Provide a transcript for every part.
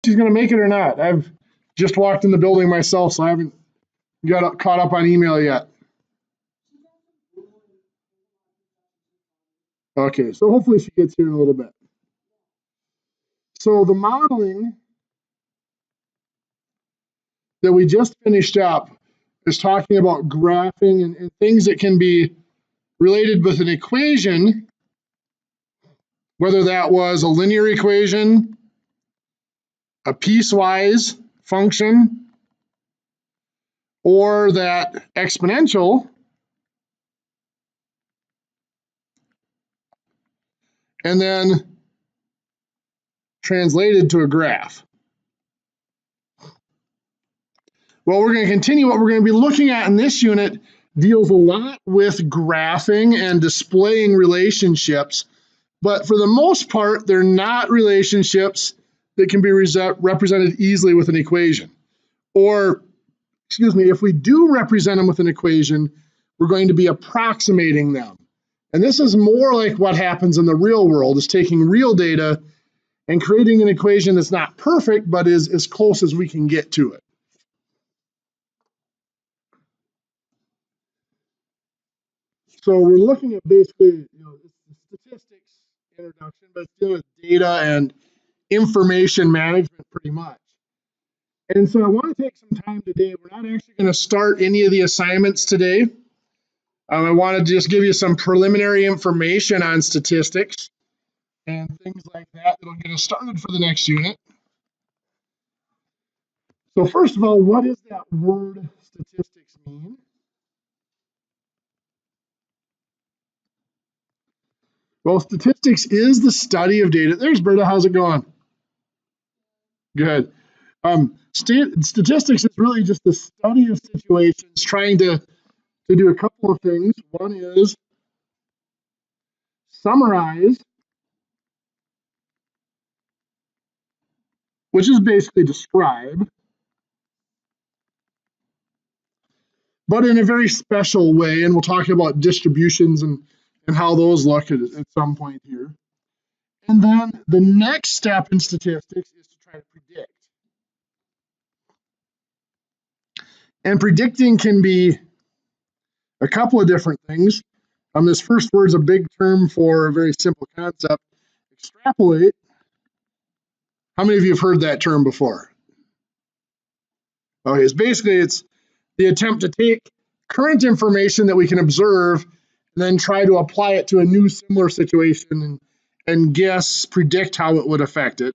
he's going to make it or not. I've just walked in the building myself, so I haven't got caught up on email yet. Okay, so hopefully she gets here in a little bit. So the modeling that we just finished up is talking about graphing and things that can be related with an equation, whether that was a linear equation, a piecewise function, or that exponential, and then translated to a graph. Well, we're going to continue. What we're going to be looking at in this unit deals a lot with graphing and displaying relationships, but for the most part, they're not relationships that can be represented easily with an equation. Or, excuse me, if we do represent them with an equation, we're going to be approximating them. And this is more like what happens in the real world, is taking real data and creating an equation that's not perfect, but is as close as we can get to it. So we're looking at basically, statistics introduction, but it's dealing with data and information management pretty much. And so I want to take some time today. We're not actually going to start any of the assignments today. I wanted to just give you some preliminary information on statistics and things like that that'll get us started for the next unit. So first of all, what does that word statistics mean? Well, statistics is the study of data. There's Berta, how's it going? Good. Statistics is really just the study of situations, trying to do a couple of things. One is summarize, which is basically describe, but in a very special way. And we'll talk about distributions and how those look at some point here. And then the next step in statistics is to try to predict. And predicting can be a couple of different things. This first word is a big term for a very simple concept. Extrapolate. How many of you have heard that term before? Okay, it's the attempt to take current information that we can observe and then try to apply it to a new similar situation and predict how it would affect it.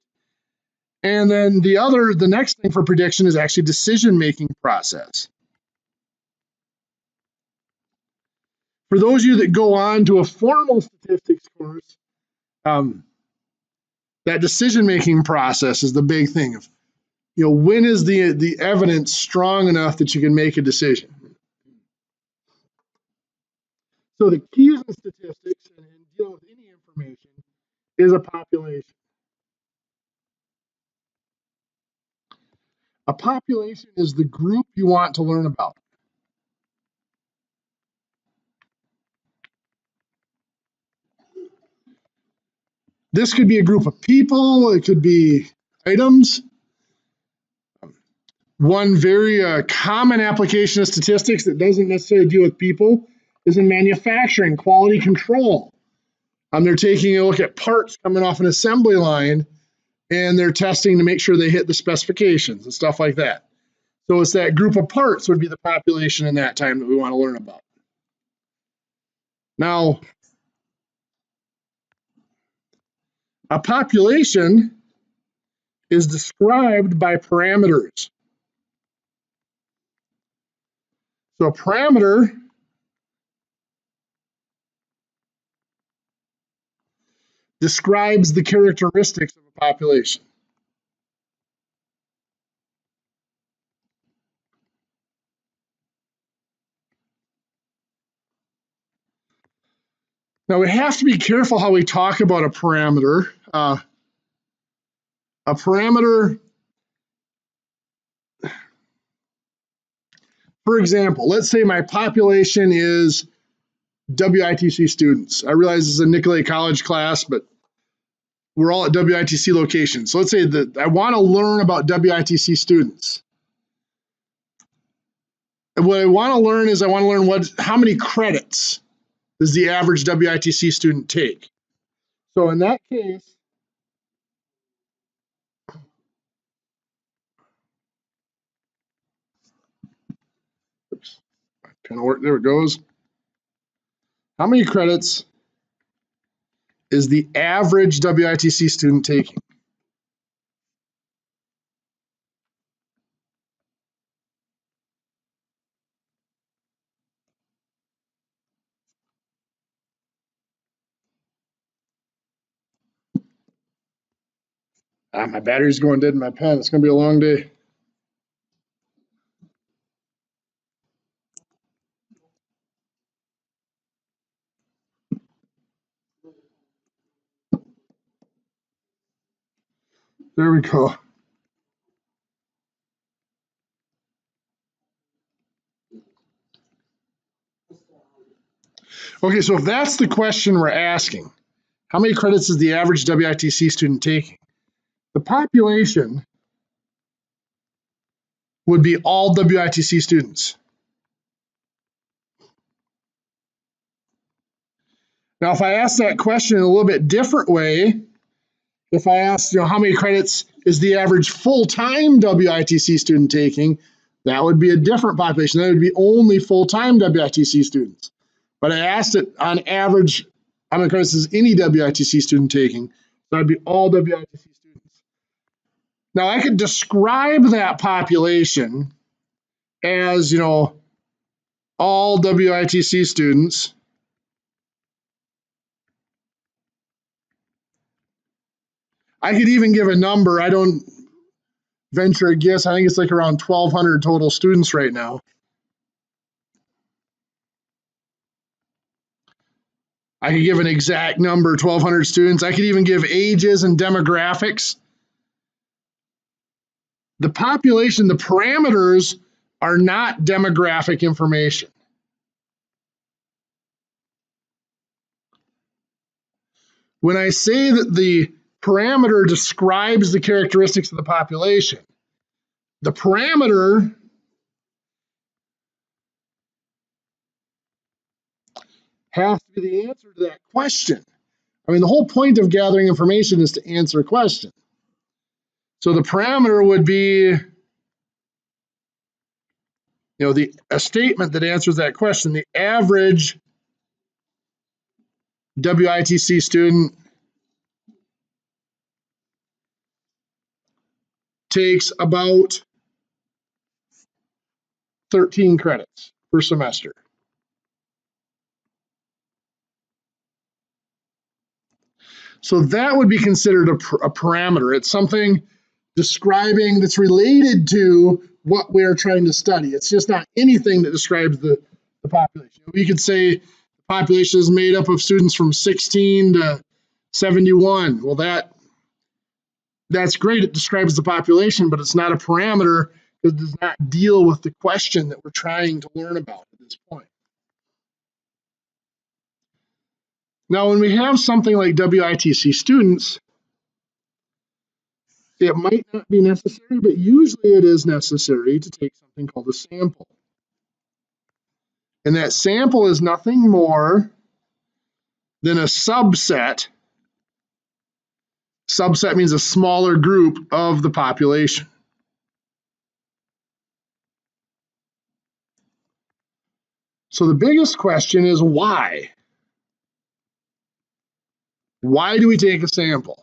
And then the next thing for prediction is actually decision-making process. For those of you that go on to a formal statistics course, that decision-making process is the big thing of, when is the evidence strong enough that you can make a decision? So the keys in statistics and dealing with any information is a population. A population is the group you want to learn about. This could be a group of people, it could be items. One very common application of statistics that doesn't necessarily deal with people is in manufacturing, quality control. They're taking a look at parts coming off an assembly line, and they're testing to make sure they hit the specifications and stuff like that. So it's that group of parts would be the population in that time that we want to learn about. Now, a population is described by parameters. So a parameter describes the characteristics of a population. Now we have to be careful how we talk about a parameter. A parameter, for example, let's say my population is WITC students. I realize this is a Nicolet College class, but we're all at WITC locations. So let's say that I want to learn about WITC students. And what I want to learn is how many credits does the average WITC student take? So in that case, oops, kind of work, there it goes. How many credits is the average WITC student taking? My battery's going dead in my pen. It's going to be a long day. There we go. Okay, so if that's the question we're asking, how many credits is the average WITC student taking? The population would be all WITC students. Now, if I ask that question in a little bit different way, if I ask, how many credits is the average full-time WITC student taking, that would be a different population. That would be only full-time WITC students. But I asked it on average, how many credits is any WITC student taking? So that'd be all WITC students. Now, I could describe that population as, all WITC students. I could even give a number. I don't venture a guess. I think it's like around 1,200 total students right now. I could give an exact number, 1,200 students. I could even give ages and demographics. The population, the parameters are not demographic information. When I say that the parameter describes the characteristics of the population, the parameter has to be the answer to that question. I mean, the whole point of gathering information is to answer a question. So the parameter would be, a statement that answers that question. The average WITC student takes about 13 credits per semester. So that would be considered a parameter. It's something describing that's related to what we're trying to study. It's just not anything that describes the population. We could say the population is made up of students from 16 to 71. Well, that's great. It describes the population, but it's not a parameter. It does not deal with the question that we're trying to learn about at this point. Now, when we have something like WITC students, it might not be necessary, but usually it is necessary to take something called a sample. And that sample is nothing more than a subset. Subset means a smaller group of the population. So the biggest question is why? Why do we take a sample?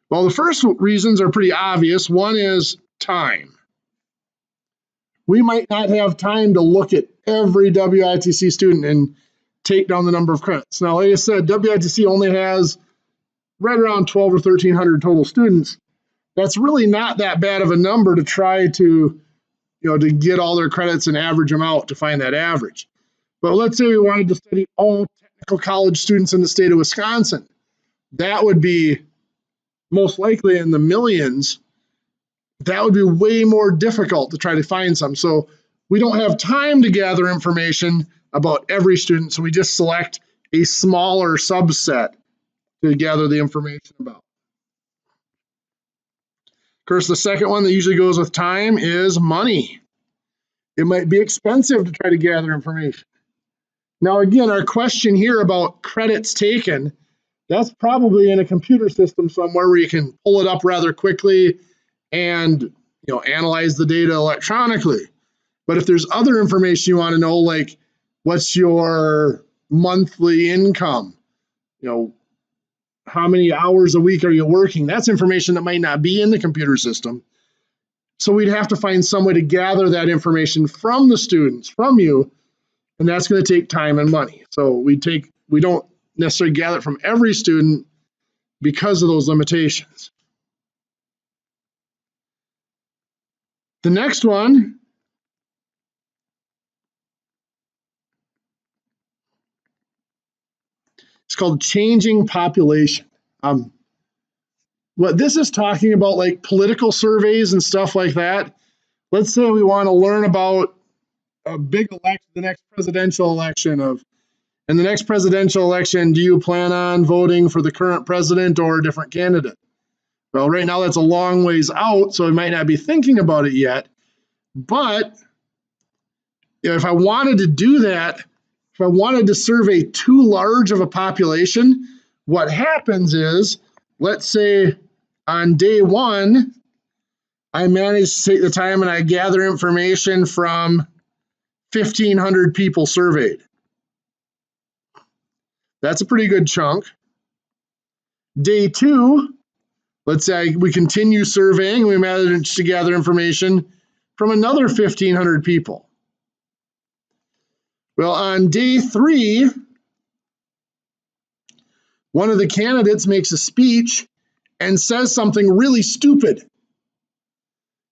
Well, the first reasons are pretty obvious. One is time. We might not have time to look at every WITC student and take down the number of credits. Now, like I said, WITC only has right around 1,200 or 1,300 total students. That's really not that bad of a number to try to, to get all their credits and average them out to find that average. But let's say we wanted to study all technical college students in the state of Wisconsin. That would be most likely in the millions. That would be way more difficult to try to find some. So we don't have time to gather information about every student, so we just select a smaller subset to gather the information about. Of course, the second one that usually goes with time is money. It might be expensive to try to gather information. Now, again, our question here about credits taken, that's probably in a computer system somewhere where you can pull it up rather quickly and analyze the data electronically. But if there's other information you want to know, like what's your monthly income, how many hours a week are you working, that's information that might not be in the computer system. So we'd have to find some way to gather that information from the students, from you, and that's going to take time and money. So we don't necessarily gather it from every student because of those limitations. The next one is called changing population. What this is talking about, like political surveys and stuff like that. Let's say we want to learn about a big election, the next presidential election in the next presidential election, do you plan on voting for the current president or a different candidate? Well, right now that's a long ways out, so I might not be thinking about it yet. But if I wanted to do that, if I wanted to survey too large of a population, what happens is, let's say on day one, I managed to take the time and I gather information from 1,500 people surveyed. That's a pretty good chunk. Day two, let's say we continue surveying, we managed to gather information from another 1,500 people. Well, on day three, one of the candidates makes a speech and says something really stupid.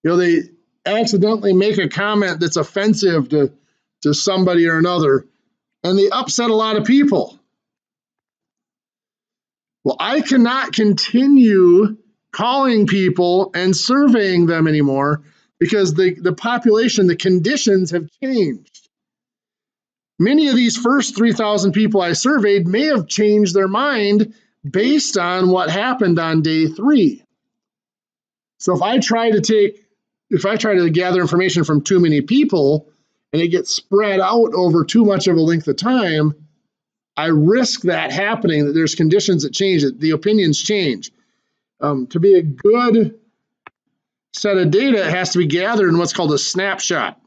They accidentally make a comment that's offensive to somebody or another, and they upset a lot of people. Well, I cannot continue calling people and surveying them anymore because the population, the conditions have changed. Many of these first 3,000 people I surveyed may have changed their mind based on what happened on day three. So if I try to gather information from too many people and it gets spread out over too much of a length of time, I risk that happening, that there's conditions that change, that the opinions change. To be a good set of data, it has to be gathered in what's called a snapshot.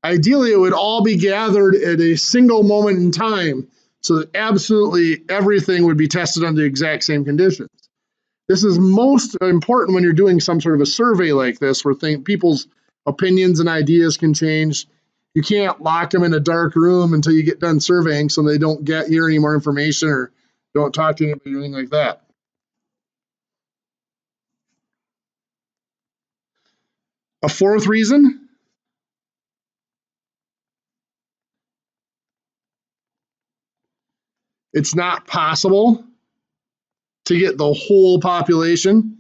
Ideally, it would all be gathered at a single moment in time so that absolutely everything would be tested under the exact same conditions. This is most important when you're doing some sort of a survey like this, where people's opinions and ideas can change. You can't lock them in a dark room until you get done surveying so they don't hear any more information or don't talk to anybody or anything like that. A fourth reason, it's not possible to get the whole population.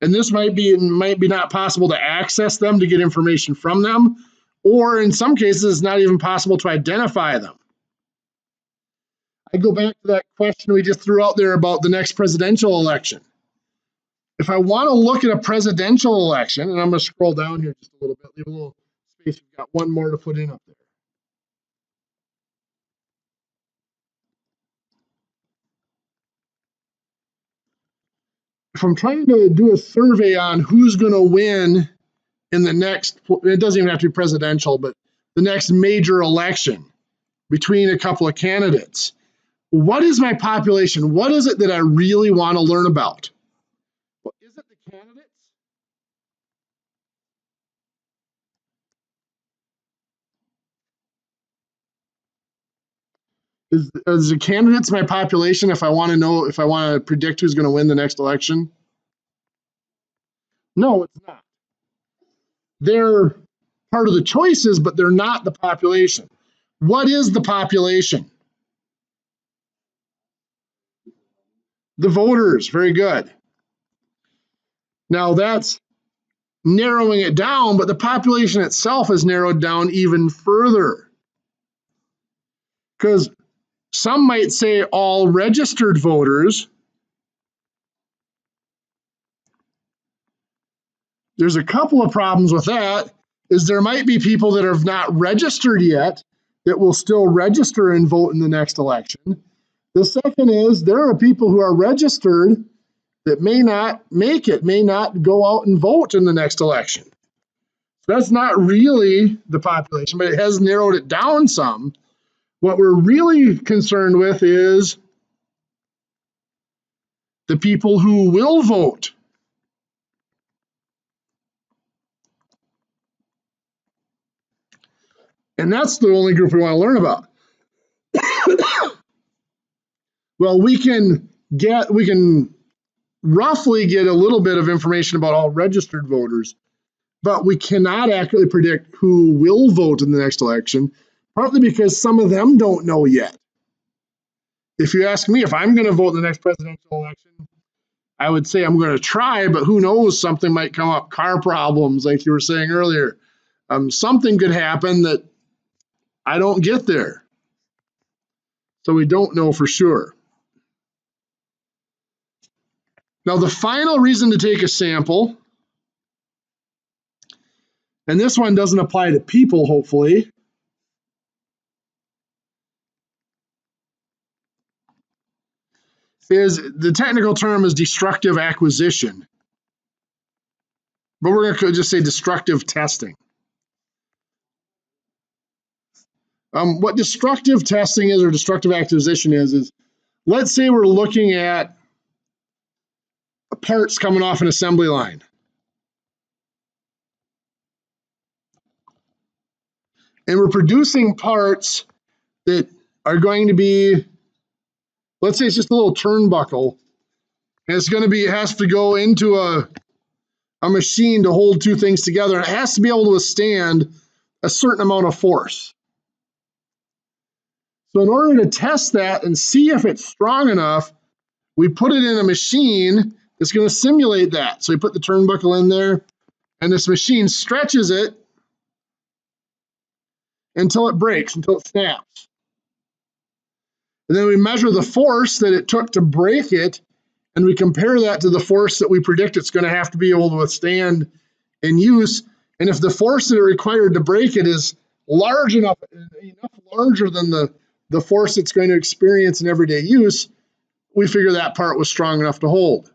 And this might be not possible to access them, to get information from them, or in some cases, it's not even possible to identify them. I go back to that question we just threw out there about the next presidential election. If I want to look at a presidential election, and I'm going to scroll down here just a little bit, leave a little space, we've got one more to put in up there. If I'm trying to do a survey on who's going to win in the next, it doesn't even have to be presidential, but the next major election between a couple of candidates, what is my population? What is it that I really want to learn about? Well, is it the candidates? Is the candidates my population if I want to predict who's going to win the next election? No, it's not. They're part of the choices, but they're not the population. What is the population? The voters. Very good. Now that's narrowing it down, but the population itself is narrowed down even further. Because some might say all registered voters. There's a couple of problems with that, is there might be people that have not registered yet that will still register and vote in the next election. The second is there are people who are registered that may not make it, may not go out and vote in the next election. That's not really the population, but it has narrowed it down some. What we're really concerned with is the people who will vote. And that's the only group we want to learn about. Well, we can roughly get a little bit of information about all registered voters, but we cannot accurately predict who will vote in the next election, partly because some of them don't know yet. If you ask me if I'm going to vote in the next presidential election, I would say I'm going to try, but who knows, something might come up, car problems, like you were saying earlier. Something could happen that I don't get there. So we don't know for sure. Now, the final reason to take a sample, and this one doesn't apply to people, hopefully, is the technical term is destructive acquisition. But we're going to just say destructive testing. What destructive testing is, or destructive acquisition is let's say we're looking at parts coming off an assembly line. And we're producing parts that are going to be, let's say it's just a little turnbuckle, and it's going to be, it has to go into a machine to hold two things together. And it has to be able to withstand a certain amount of force. So in order to test that and see if it's strong enough, we put it in a machine that's going to simulate that. So we put the turnbuckle in there, and this machine stretches it until it breaks, until it snaps. And then we measure the force that it took to break it, and we compare that to the force that we predict it's going to have to be able to withstand in use. And if the force that it required to break it is large enough larger than the force it's going to experience in everyday use, we figure that part was strong enough to hold.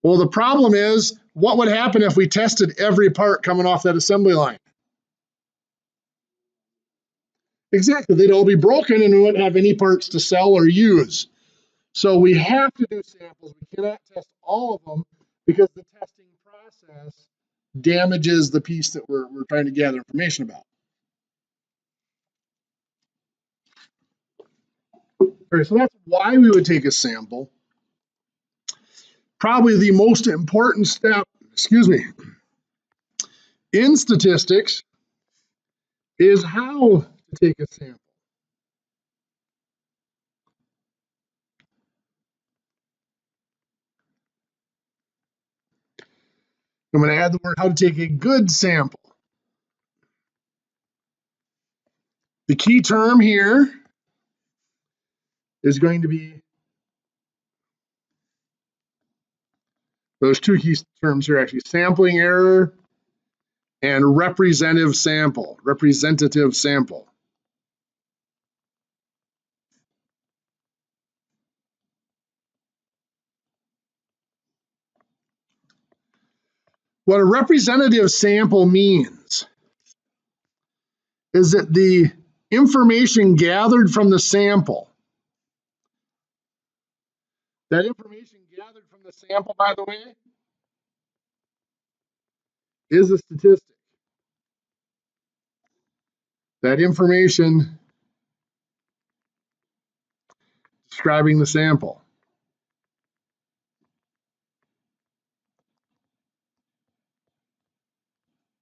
Well, the problem is, what would happen if we tested every part coming off that assembly line? Exactly, they'd all be broken and we wouldn't have any parts to sell or use. So we have to do samples. We cannot test all of them because the testing process damages the piece that we're trying to gather information about. All right, so that's why we would take a sample. Probably the most important step, in statistics is how to take a sample. I'm going to add the word how to take a good sample. The key term here is going to be, those two key terms here actually, sampling error and representative sample. What a representative sample means is that the information gathered from the sample, that information gathered from the sample, by the way, is a statistic. That information describing the sample.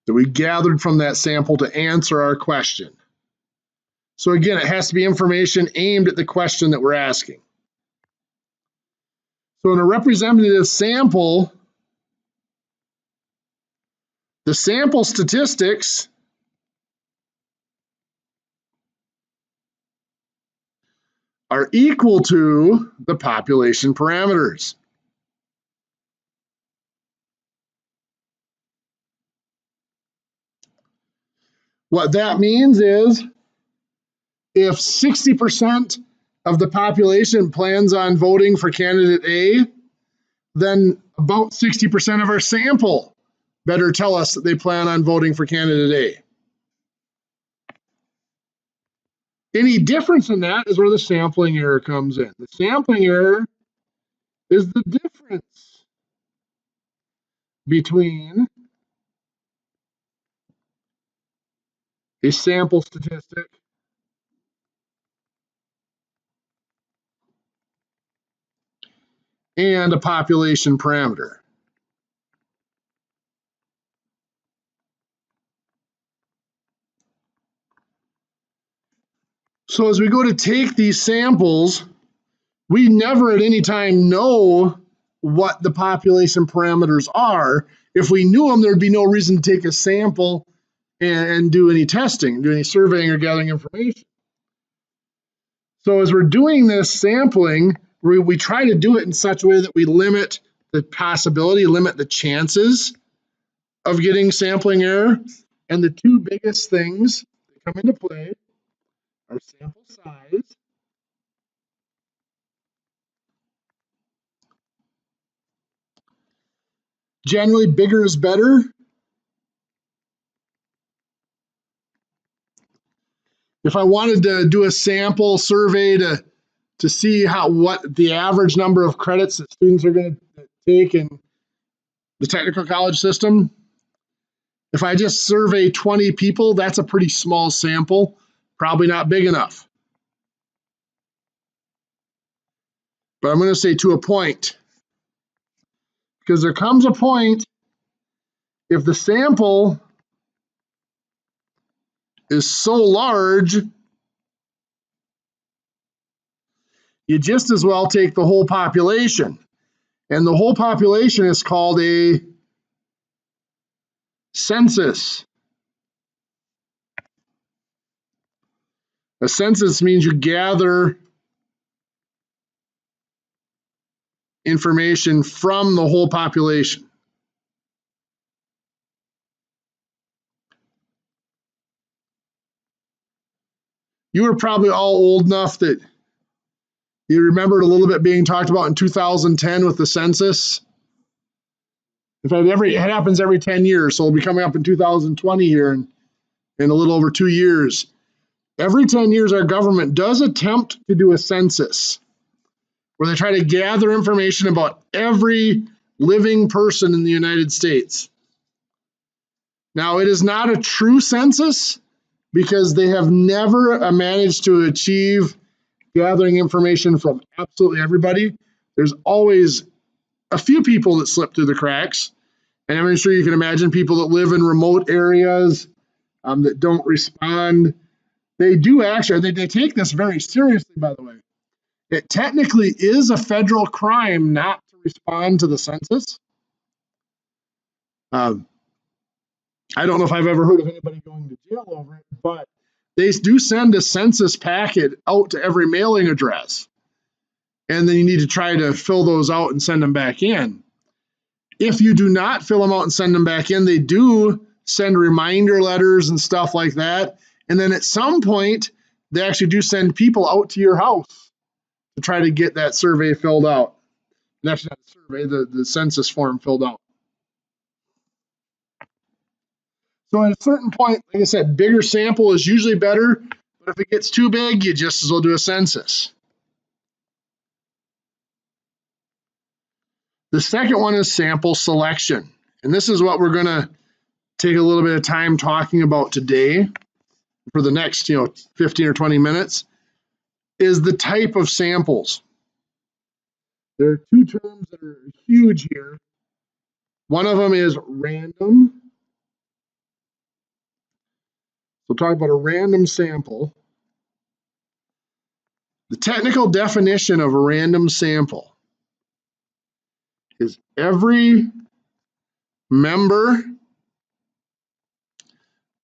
That we gathered from that sample to answer our question. So again, it has to be information aimed at the question that we're asking. So in a representative sample, the sample statistics are equal to the population parameters. What that means is if 60% of the population plans on voting for candidate A, then about 60% of our sample better tell us that they plan on voting for candidate A. Any difference in that is where the sampling error comes in. The sampling error is the difference between a sample statistic and a population parameter. So as we go to take these samples, we never at any time know what the population parameters are. If we knew them, there'd be no reason to take a sample and do any testing, do any surveying or gathering information. So as we're doing this sampling, we try to do it in such a way that we limit the possibility, limit the chances of getting sampling error. And the two biggest things that come into play are sample size generally bigger is better. If I wanted to do a sample survey to see what the average number of credits that students are going to take in the technical college system, if I just survey 20 people, that's a pretty small sample, probably not big enough. But I'm going to say to a point, because there comes a point if the sample is so large, you just as well take the whole population. And the whole population is called a census. A census means you gather information from the whole population. You were probably all old enough that you remembered a little bit being talked about in 2010 with the census. In fact, it happens every 10 years, so it'll be coming up in 2020 here in a little over 2 years. Every 10 years, our government does attempt to do a census where they try to gather information about every living person in the United States. Now, it is not a true census because they have never managed to achieve gathering information from absolutely everybody. There's always a few people that slip through the cracks. And I'm sure you can imagine people that live in remote areas that don't respond. They do actually, they take this very seriously, by the way. It technically is a federal crime not to respond to the census. I don't know if I've ever heard of anybody going to jail over it, but they do send a census packet out to every mailing address. And then you need to try to fill those out and send them back in. If you do not fill them out and send them back in, they do send reminder letters and stuff like that. And then at some point, they actually do send people out to your house to try to get that survey filled out. And actually not the survey, the census form filled out. So at a certain point, like I said, bigger sample is usually better, but if it gets too big, you just as well do a census. The second one is sample selection. And this is what we're going to take a little bit of time talking about today for the next 15 or 20 minutes, is the type of samples. There are two terms that are huge here. One of them is random. We'll talk about a random sample. The technical definition of a random sample is every member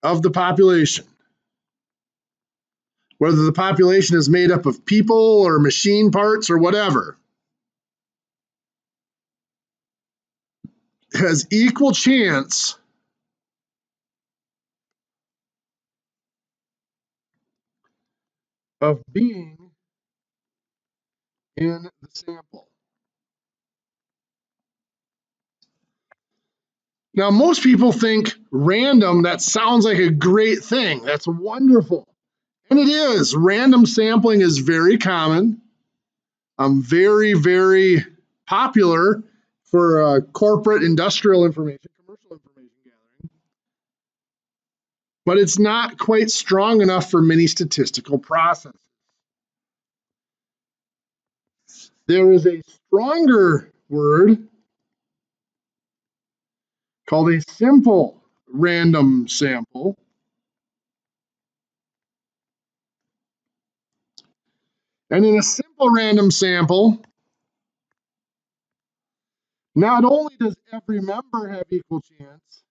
of the population whether the population is made up of people or machine parts or whatever, has equal chance of being in the sample. Now, most people think random, that sounds like a great thing. That's wonderful. And it is. Random sampling is very common, very, very popular for corporate, industrial information, commercial information gathering. But it's not quite strong enough for many statistical processes. There is a stronger word called a simple random sample. And in a simple random sample, not only does every member have equal chance,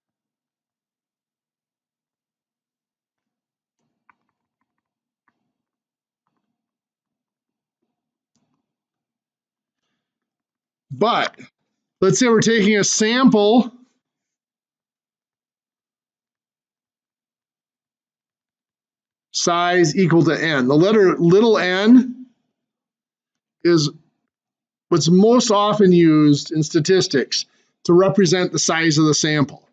but let's say we're taking a sample size equal to n. The letter little n is what's most often used in statistics to represent the size of the sample.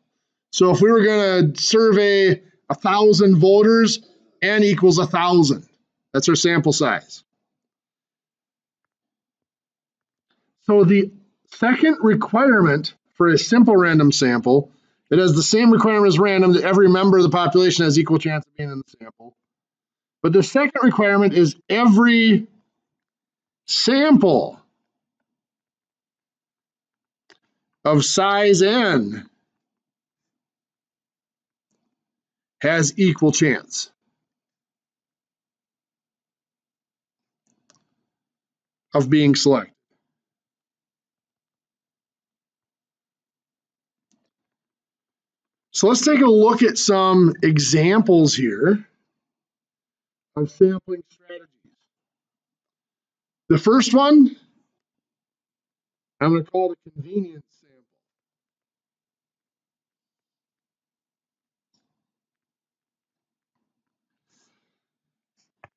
So if we were going to survey 1,000 voters, n equals 1,000. That's our sample size. So the second requirement for a simple random sample, it has the same requirement as random, that every member of the population has equal chance of being in the sample. But the second requirement is every sample of size n has equal chance of being selected. So let's take a look at some examples here of sampling strategies. The first one, I'm going to call it a convenience sample.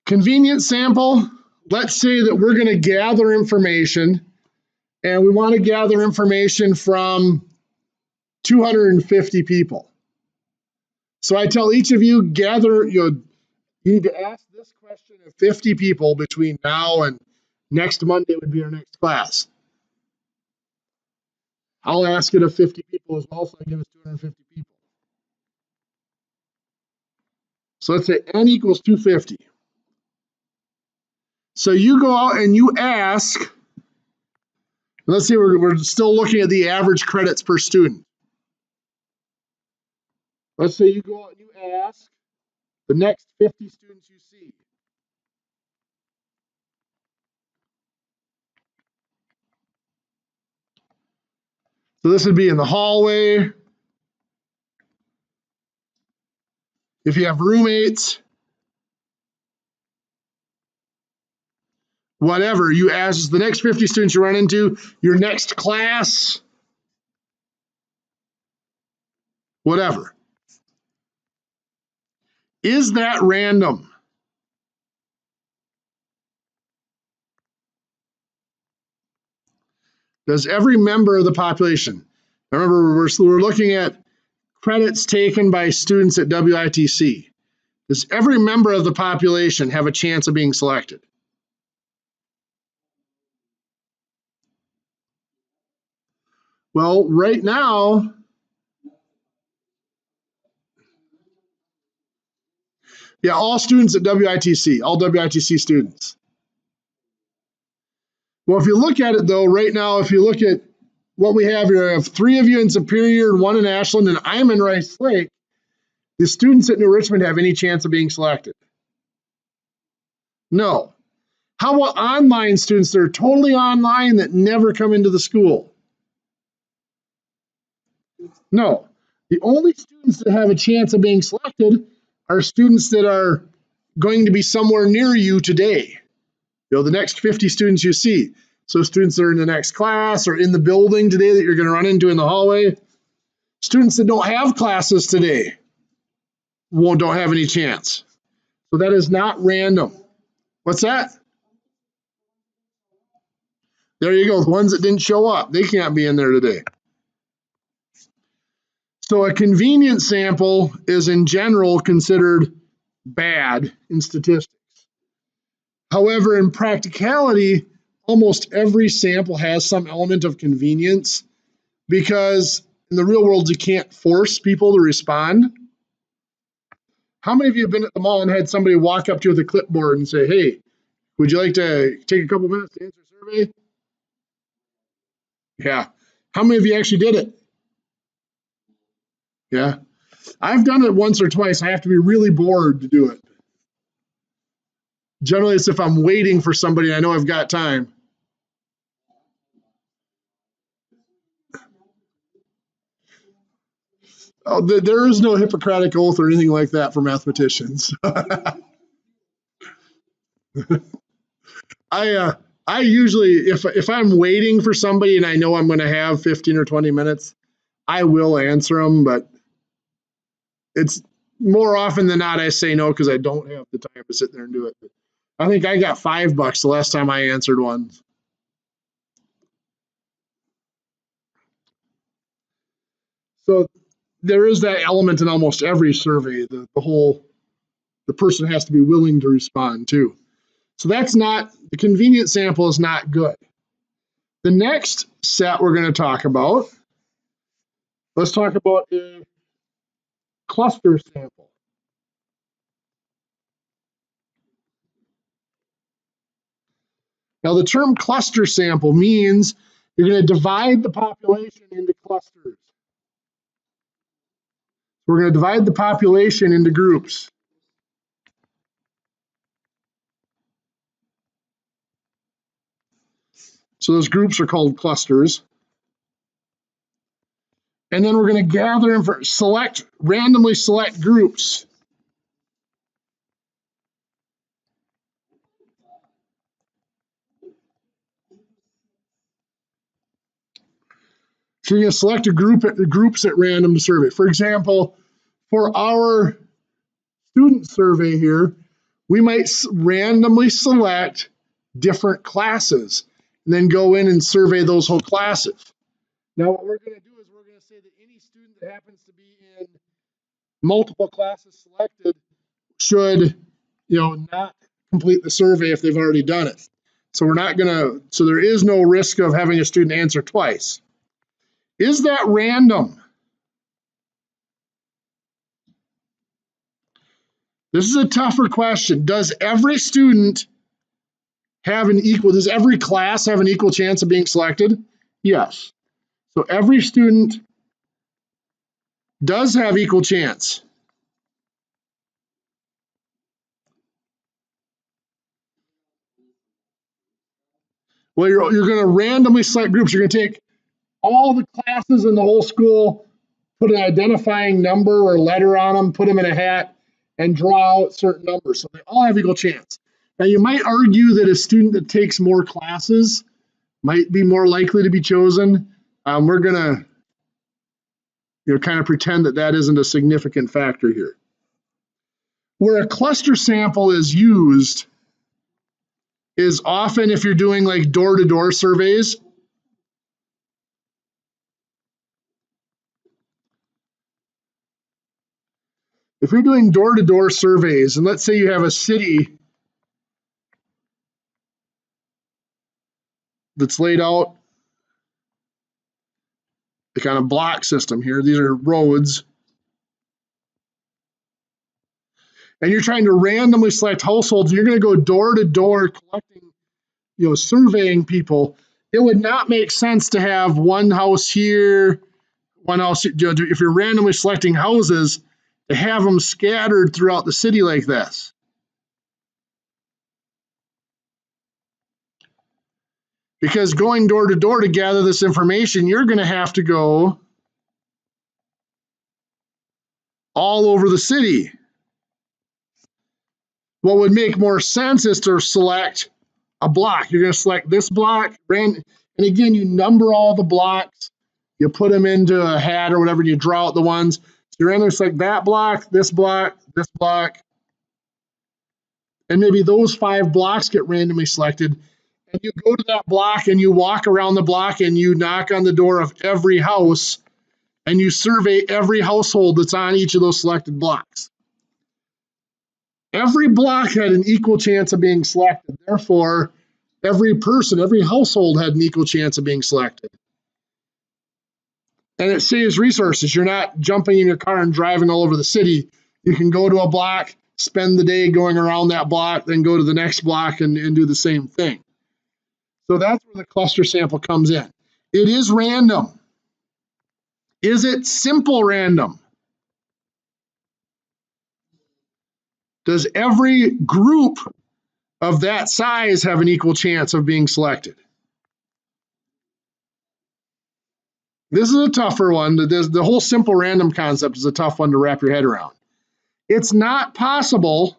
Convenience sample, let's say that we're going to gather information, and we want to gather information from 250 people. So I tell each of you, you need to ask this question of 50 people between now and next Monday would be our next class. I'll ask it of 50 people as well, so I give us 250 people. So let's say n equals 250. So you go out and you ask, let's say we're still looking at the average credits per student. Let's say you go out and you ask the next 50 students you see. So this would be in the hallway. If you have roommates, whatever, you ask the next 50 students you run into, your next class, whatever. Is that random? Does every member of the population, remember we're looking at credits taken by students at WITC. Does every member of the population have a chance of being selected? Well, right now, yeah, all students at WITC, all WITC students. Well, if you look at it though, right now, if you look at what we have here, I have 3 of you in Superior and 1 in Ashland, and I'm in Rice Lake. The students at New Richmond have any chance of being selected? No. How about online students that are totally online that never come into the school? No. The only students that have a chance of being selected are students that are going to be somewhere near you today. The next 50 students you see. So students that are in the next class or in the building today that you're going to run into in the hallway. Students that don't have classes today don't have any chance. So that is not random. What's that? There you go. The ones that didn't show up, they can't be in there today. So a convenience sample is in general considered bad in statistics. However, in practicality, almost every sample has some element of convenience because in the real world, you can't force people to respond. How many of you have been at the mall and had somebody walk up to you with a clipboard and say, hey, would you like to take a couple minutes to answer a survey? Yeah. How many of you actually did it? Yeah. I've done it once or twice. I have to be really bored to do it. Generally, it's if I'm waiting for somebody and I know I've got time. Oh, there is no Hippocratic oath or anything like that for mathematicians. I usually, if I'm waiting for somebody and I know I'm going to have 15 or 20 minutes, I will answer them, but it's more often than not I say no because I don't have the time to sit there and do it. But I think I got $5 the last time I answered one. So there is that element in almost every survey. The person has to be willing to respond too. So that's not, the convenient sample is not good. The next set we're going to talk about, let's talk about a cluster sample. Now the term cluster sample means you're going to divide the population into clusters. We're going to divide the population into groups. So those groups are called clusters. And then we're going to gather and randomly select groups. So you're going to select groups at random to survey. For example, for our student survey here, we might randomly select different classes and then go in and survey those whole classes. Now what we're going to do is we're going to say that any student that happens to be in multiple classes selected should, not complete the survey if they've already done it. So so there is no risk of having a student answer twice. Is that random? This is a tougher question. Does every class have an equal chance of being selected? Yes. So every student does have equal chance. Well, you're going to randomly select groups. You're going to take all the classes in the whole school, put an identifying number or letter on them, put them in a hat, and draw out certain numbers. So they all have equal chance. Now, you might argue that a student that takes more classes might be more likely to be chosen. We're going to kind of pretend that isn't a significant factor here. Where a cluster sample is used is often if you're doing like door-to-door surveys. If you're doing door-to-door surveys, and let's say you have a city that's laid out like on a block system here, these are roads, and you're trying to randomly select households, you're going to go door-to-door collecting, surveying people, it would not make sense to have one house here, one house, if you're randomly selecting houses, to have them scattered throughout the city like this. Because going door to door to gather this information, you're going to have to go all over the city. what would make more sense is to select a block. You're going to select this block, and again, you number all the blocks, you put them into a hat or whatever, and you draw out the ones. So you're randomly select that block, this block, and maybe those 5 blocks get randomly selected. And you go to that block and you walk around the block and you knock on the door of every house and you survey every household that's on each of those selected blocks. Every block had an equal chance of being selected. Therefore, every person, every household had an equal chance of being selected. And it saves resources. You're not jumping in your car and driving all over the city. You can go to a block, spend the day going around that block, then go to the next block and do the same thing. So that's where the cluster sample comes in. It is random. Is it simple random? Does every group of that size have an equal chance of being selected? This is a tougher one. The whole simple random concept is a tough one to wrap your head around. It's not possible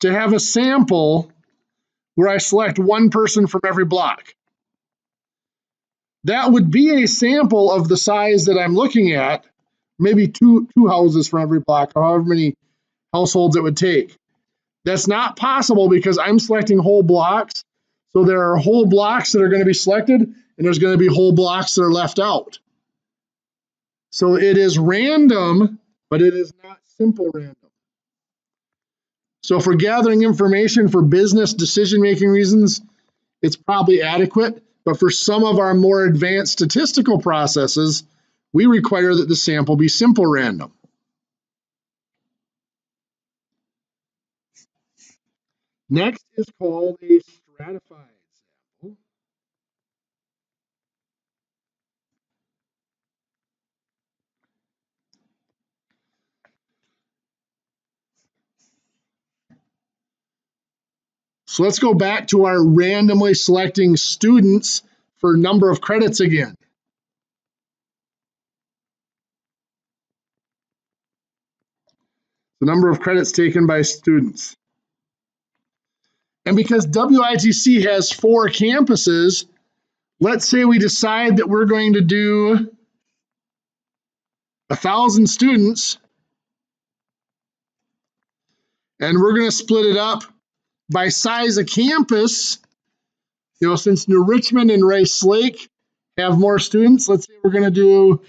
to have a sample where I select one person from every block. That would be a sample of the size that I'm looking at, maybe two houses from every block, however many households it would take. That's not possible because I'm selecting whole blocks. So there are whole blocks that are going to be selected, and there's going to be whole blocks that are left out. So it is random, but it is not simple random. So for gathering information for business decision-making reasons, it's probably adequate. But for some of our more advanced statistical processes, we require that the sample be simple random. Next is called a stratified sample. So let's go back to our randomly selecting students for number of credits again. The number of credits taken by students. And because WITC has 4 campuses, let's say we decide that we're going to do 1,000 students, and we're going to split it up by size of campus. You know, since New Richmond and Rice Lake have more students, let's say we're going to do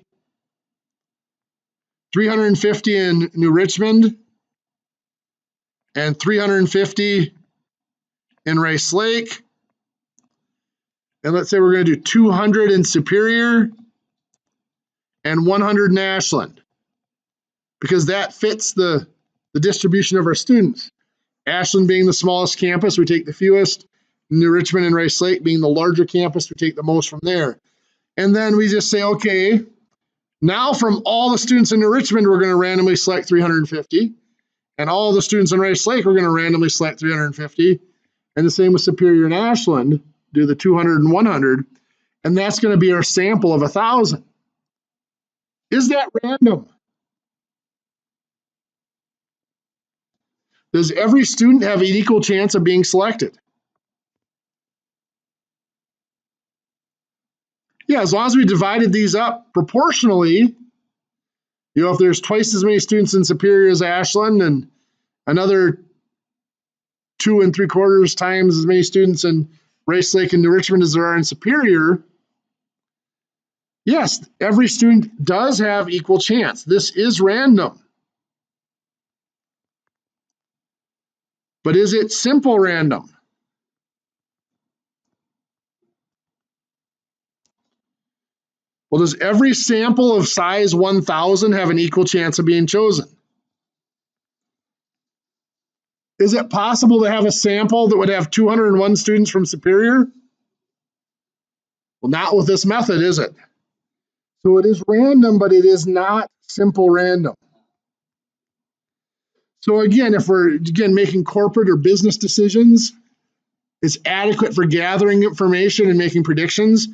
350 in New Richmond and 350 in Rice Lake. And let's say we're going to do 200 in Superior and 100 in Ashland, because that fits the distribution of our students. Ashland being the smallest campus, we take the fewest. New Richmond and Rice Lake being the larger campus, we take the most from there. And then we just say, okay, now from all the students in New Richmond, we're going to randomly select 350. And all the students in Rice Lake, we're going to randomly select 350. And the same with Superior and Ashland, do the 200 and 100. And that's going to be our sample of 1,000. Is that random? Does every student have an equal chance of being selected? Yeah, as long as we divided these up proportionally, you know, if there's twice as many students in Superior as Ashland and another 2 3/4 times as many students in Rice Lake and New Richmond as there are in Superior, yes, every student does have equal chance. This is random. But is it simple random? Well, does every sample of size 1,000 have an equal chance of being chosen? Is it possible to have a sample that would have 201 students from Superior? Well, not with this method, is it? So it is random, but it is not simple random. So again, if we're making corporate or business decisions, it's adequate for gathering information and making predictions.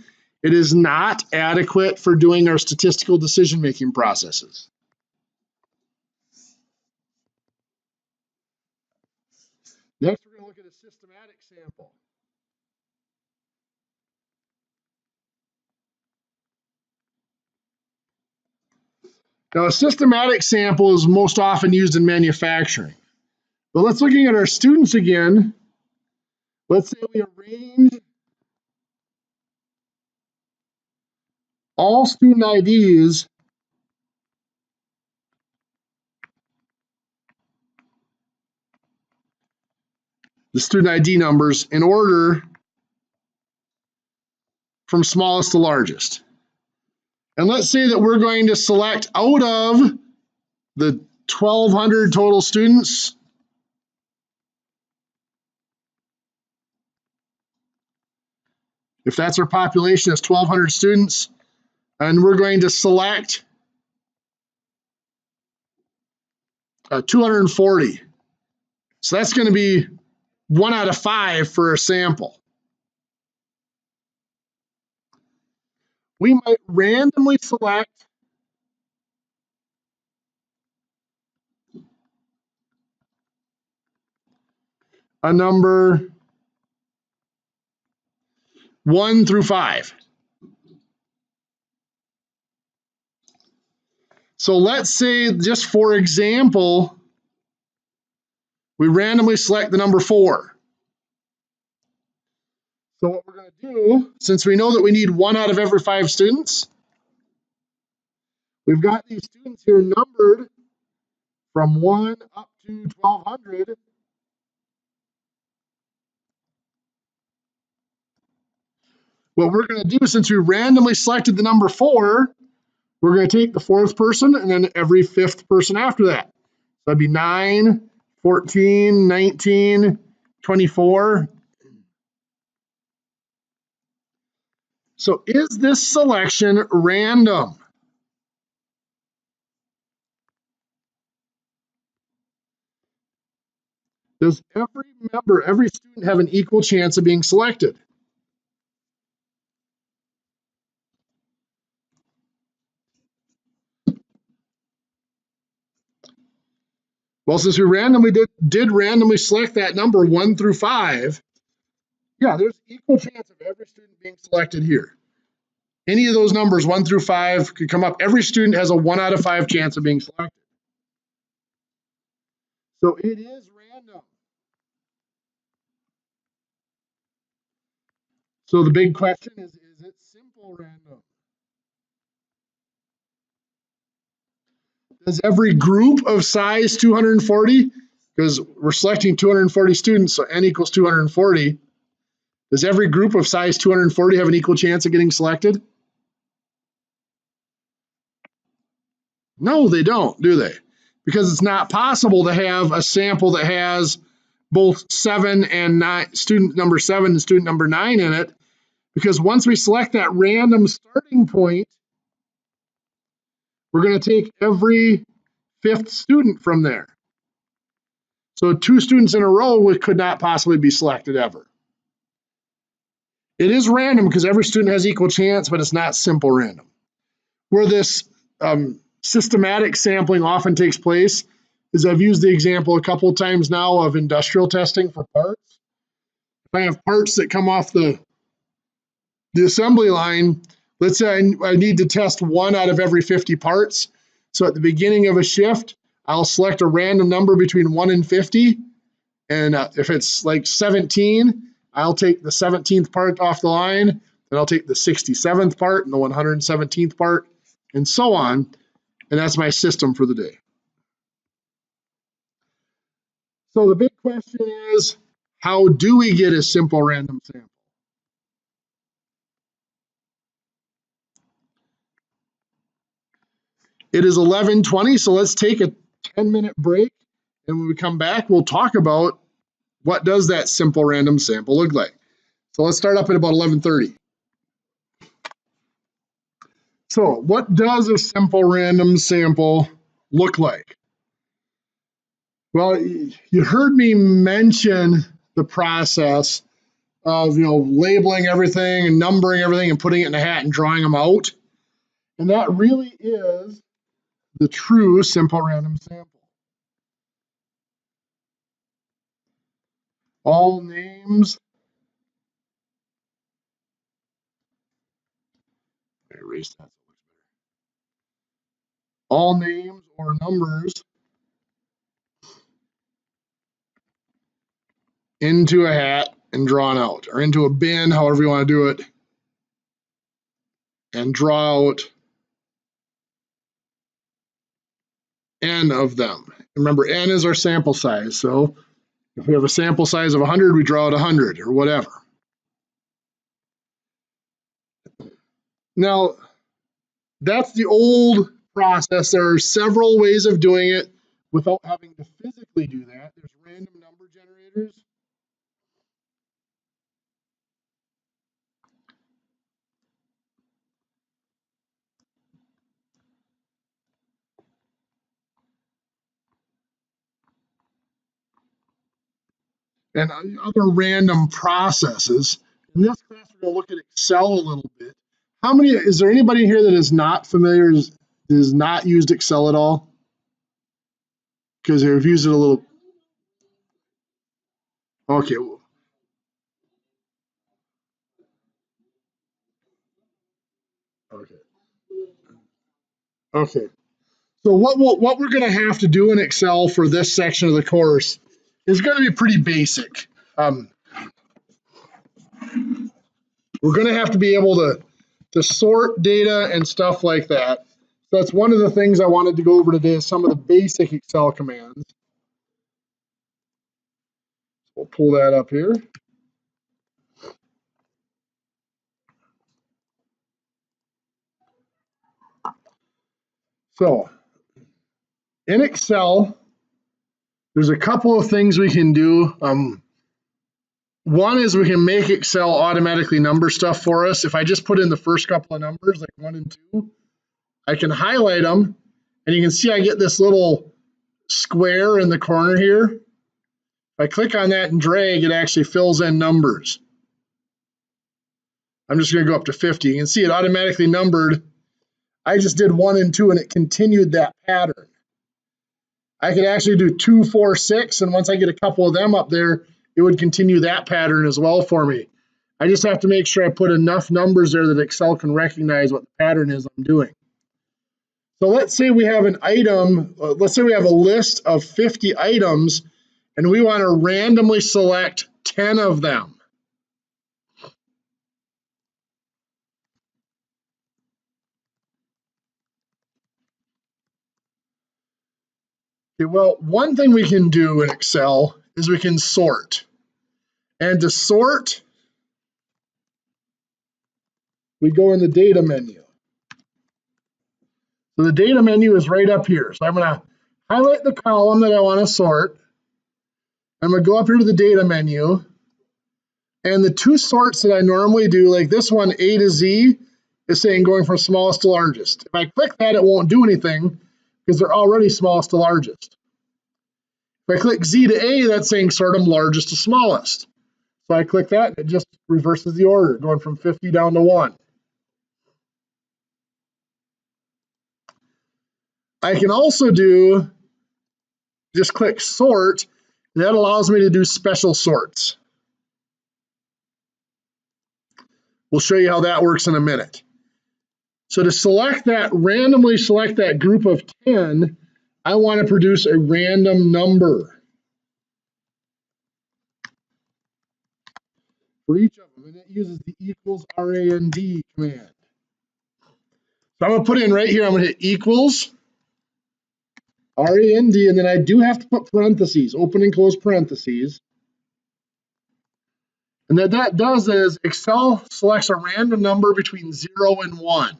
It is not adequate for doing our statistical decision-making processes. Next, we're going to look at a systematic sample. Now, a systematic sample is most often used in manufacturing. But let's looking at our students again. Let's say we arrange all student IDs the student ID numbers in order from smallest to largest. And let's say that we're going to select out of the 1,200 total students, if that's our population, it's 1,200 students, and we're going to select 240. So that's going to be 1 out of 5 for a sample. We might randomly select a number 1 through 5. So let's say, just for example, we randomly select the number 4. So what we're going to do, since we know that we need 1 out of every 5 students, we've got these students here numbered from 1 up to 1,200. What we're going to do, since we randomly selected the number 4, we're going to take the 4th person and then every 5th person after that. So that'd be 9, 14, 19, 24. So is this selection random? Does every student have an equal chance of being selected? Well, since we randomly did randomly select that number 1 through 5, yeah, there's equal chance of every student being selected here. Any of those numbers 1 through 5 could come up. Every student has a 1 out of 5 chance of being selected. So it is random. So the big question is it simple random? Does every group of size 240, because we're selecting 240 students, so n equals 240, does every group of size 240 have an equal chance of getting selected? No, they don't, do they? Because it's not possible to have a sample that has both 7 and 9, student number 7 and student number 9 in it, because once we select that random starting point, we're going to take every 5th student from there. So 2 students in a row could not possibly be selected ever. It is random because every student has equal chance, but it's not simple random. Where this systematic sampling often takes place is, I've used the example a couple of times now of industrial testing for parts. If I have parts that come off the assembly line, let's say I need to test 1 out of every 50 parts. So at the beginning of a shift, I'll select a random number between 1 and 50. And if it's like 17, I'll take the 17th part off the line, then I'll take the 67th part and the 117th part, and so on. And that's my system for the day. So the big question is, how do we get a simple random sample? It is 11:20, so let's take a 10-minute break. And when we come back, we'll talk about what does that simple random sample look like. So let's start up at about 11:30. So what does a simple random sample look like? Well, you heard me mention the process of, labeling everything and numbering everything and putting it in a hat and drawing them out. And that really is the true simple random sample. All names. Erase that. All names or numbers into a hat and drawn out, or into a bin, however you want to do it, and draw out n of them. Remember, n is our sample size, so if we have a sample size of 100, we draw out 100 or whatever. Now, that's the old process. There are several ways of doing it without having to physically do that. There's random number generators. And other random processes. In this class, we're going to look at Excel a little bit. Is there anybody here that is not familiar, has not used Excel at all? Because they've used it a little. Okay. Okay. Okay. So what we're going to have to do in Excel for this section of the course is going to be pretty basic. We're going to have to be able to sort data and stuff like that. So that's one of the things I wanted to go over today is some of the basic Excel commands. We'll pull that up here. So in Excel, there's a couple of things we can do. One is we can make Excel automatically number stuff for us. If I just put in the first couple of numbers, like 1 and 2, I can highlight them, and you can see I get this little square in the corner here. If I click on that and drag, it actually fills in numbers. I'm just going to go up to 50. You can see it automatically numbered. I just did 1 and 2, and it continued that pattern. I could actually do 2, 4, 6, and once I get a couple of them up there, it would continue that pattern as well for me. I just have to make sure I put enough numbers there that Excel can recognize what the pattern is I'm doing. So let's say we have an item, let's say we have a list of 50 items, and we want to randomly select 10 of them. Okay, well, one thing we can do in Excel is we can sort. And to sort, we go in the data menu. So the data menu is right up here. So I'm going to highlight the column that I want to sort. I'm going to go up here to the data menu. And the two sorts that I normally do, like this one, A to Z, is saying going from smallest to largest. If I click that, it won't do anything because they're already smallest to largest. If I click Z to A, that's saying sort them largest to smallest. So I click that, and it just reverses the order, going from 50 down to 1. I can also just click sort, and that allows me to do special sorts. We'll show you how that works in a minute. So to randomly select that group of 10, I want to produce a random number for each of them, and it uses the equals RAND command. So I'm going to put in right here, I'm going to hit equals RAND, and then I do have to put parentheses, open and close parentheses. And what that does is Excel selects a random number between 0 and 1.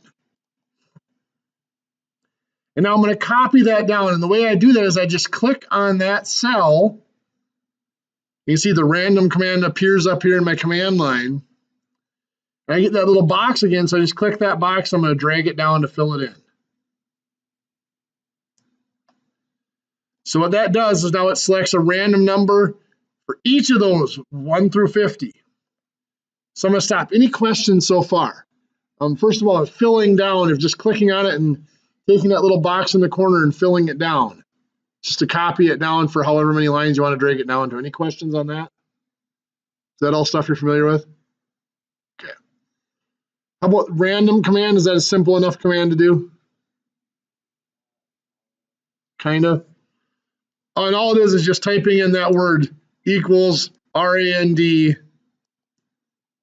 And now I'm going to copy that down. And the way I do that is I just click on that cell. You see the random command appears up here in my command line. And I get that little box again, so I just click that box. I'm going to drag it down to fill it in. So what that does is now it selects a random number for each of those, 1 through 50. So I'm going to stop. Any questions so far? First of all, filling down, if just clicking on it and taking that little box in the corner and filling it down, just to copy it down for however many lines you want to drag it down to. Any questions on that? that all stuff you're familiar with? Okay. How about random command? Is that a simple enough command to do? Kind of. And all it is just typing in that word equals RAND and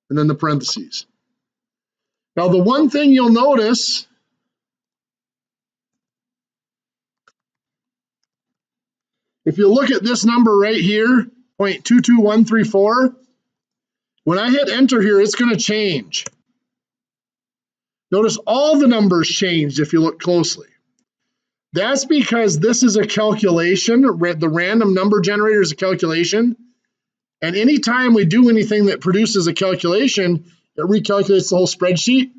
then the parentheses. Now, the one thing you'll notice, if you look at this number right here, 0.22134, when I hit enter here, it's going to change. Notice all the numbers changed if you look closely. That's because this is a calculation. The random number generator is a calculation. And anytime we do anything that produces a calculation, it recalculates the whole spreadsheet.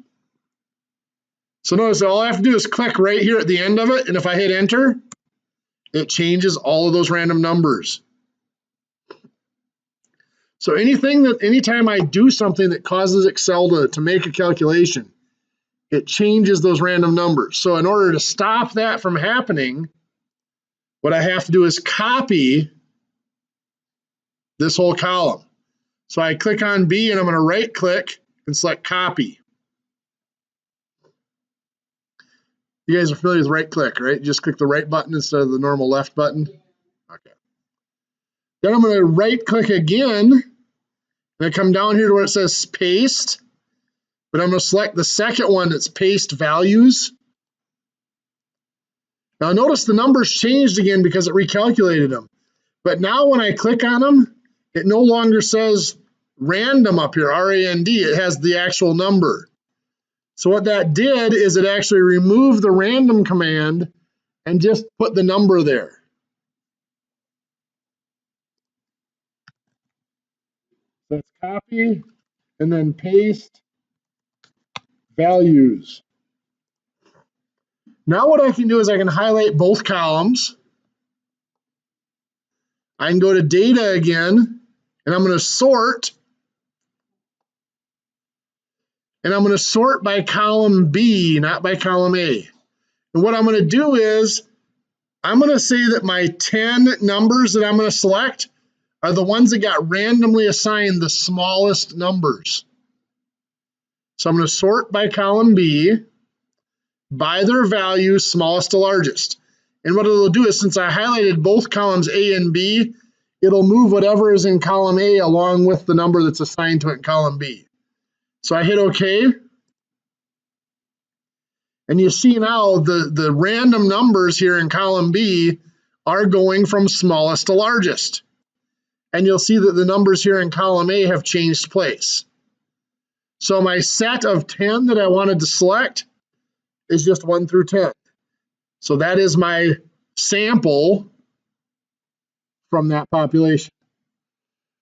So notice all I have to do is click right here at the end of it. And if I hit enter, it changes all of those random numbers. So anytime I do something that causes Excel to make a calculation, it changes those random numbers. So in order to stop that from happening, what I have to do is copy this whole column. So I click on B and I'm going to right click and select copy. You guys are familiar with right click, right? Just click the right button instead of the normal left button. Okay. Then I'm going to right click again and I come down here to where it says paste. But I'm going to select the second one that's paste values. Now notice the numbers changed again because it recalculated them. But now when I click on them, it no longer says random up here, R-A-N-D. It has the actual number. So what that did is it actually removed the random command and just put the number there. So it's copy and then paste values. Now what I can do is I can highlight both columns. I can go to data again, and I'm going to sort. And I'm going to sort by column B, not by column A. And what I'm going to do is I'm going to say that my 10 numbers that I'm going to select are the ones that got randomly assigned the smallest numbers. So I'm going to sort by column B by their value, smallest to largest. And what it'll do is, since I highlighted both columns A and B, it'll move whatever is in column A along with the number that's assigned to it in column B. So I hit OK. And you see now the random numbers here in column B are going from smallest to largest. And you'll see that the numbers here in column A have changed place. So my set of 10 that I wanted to select is just 1 through 10. So that is my sample from that population.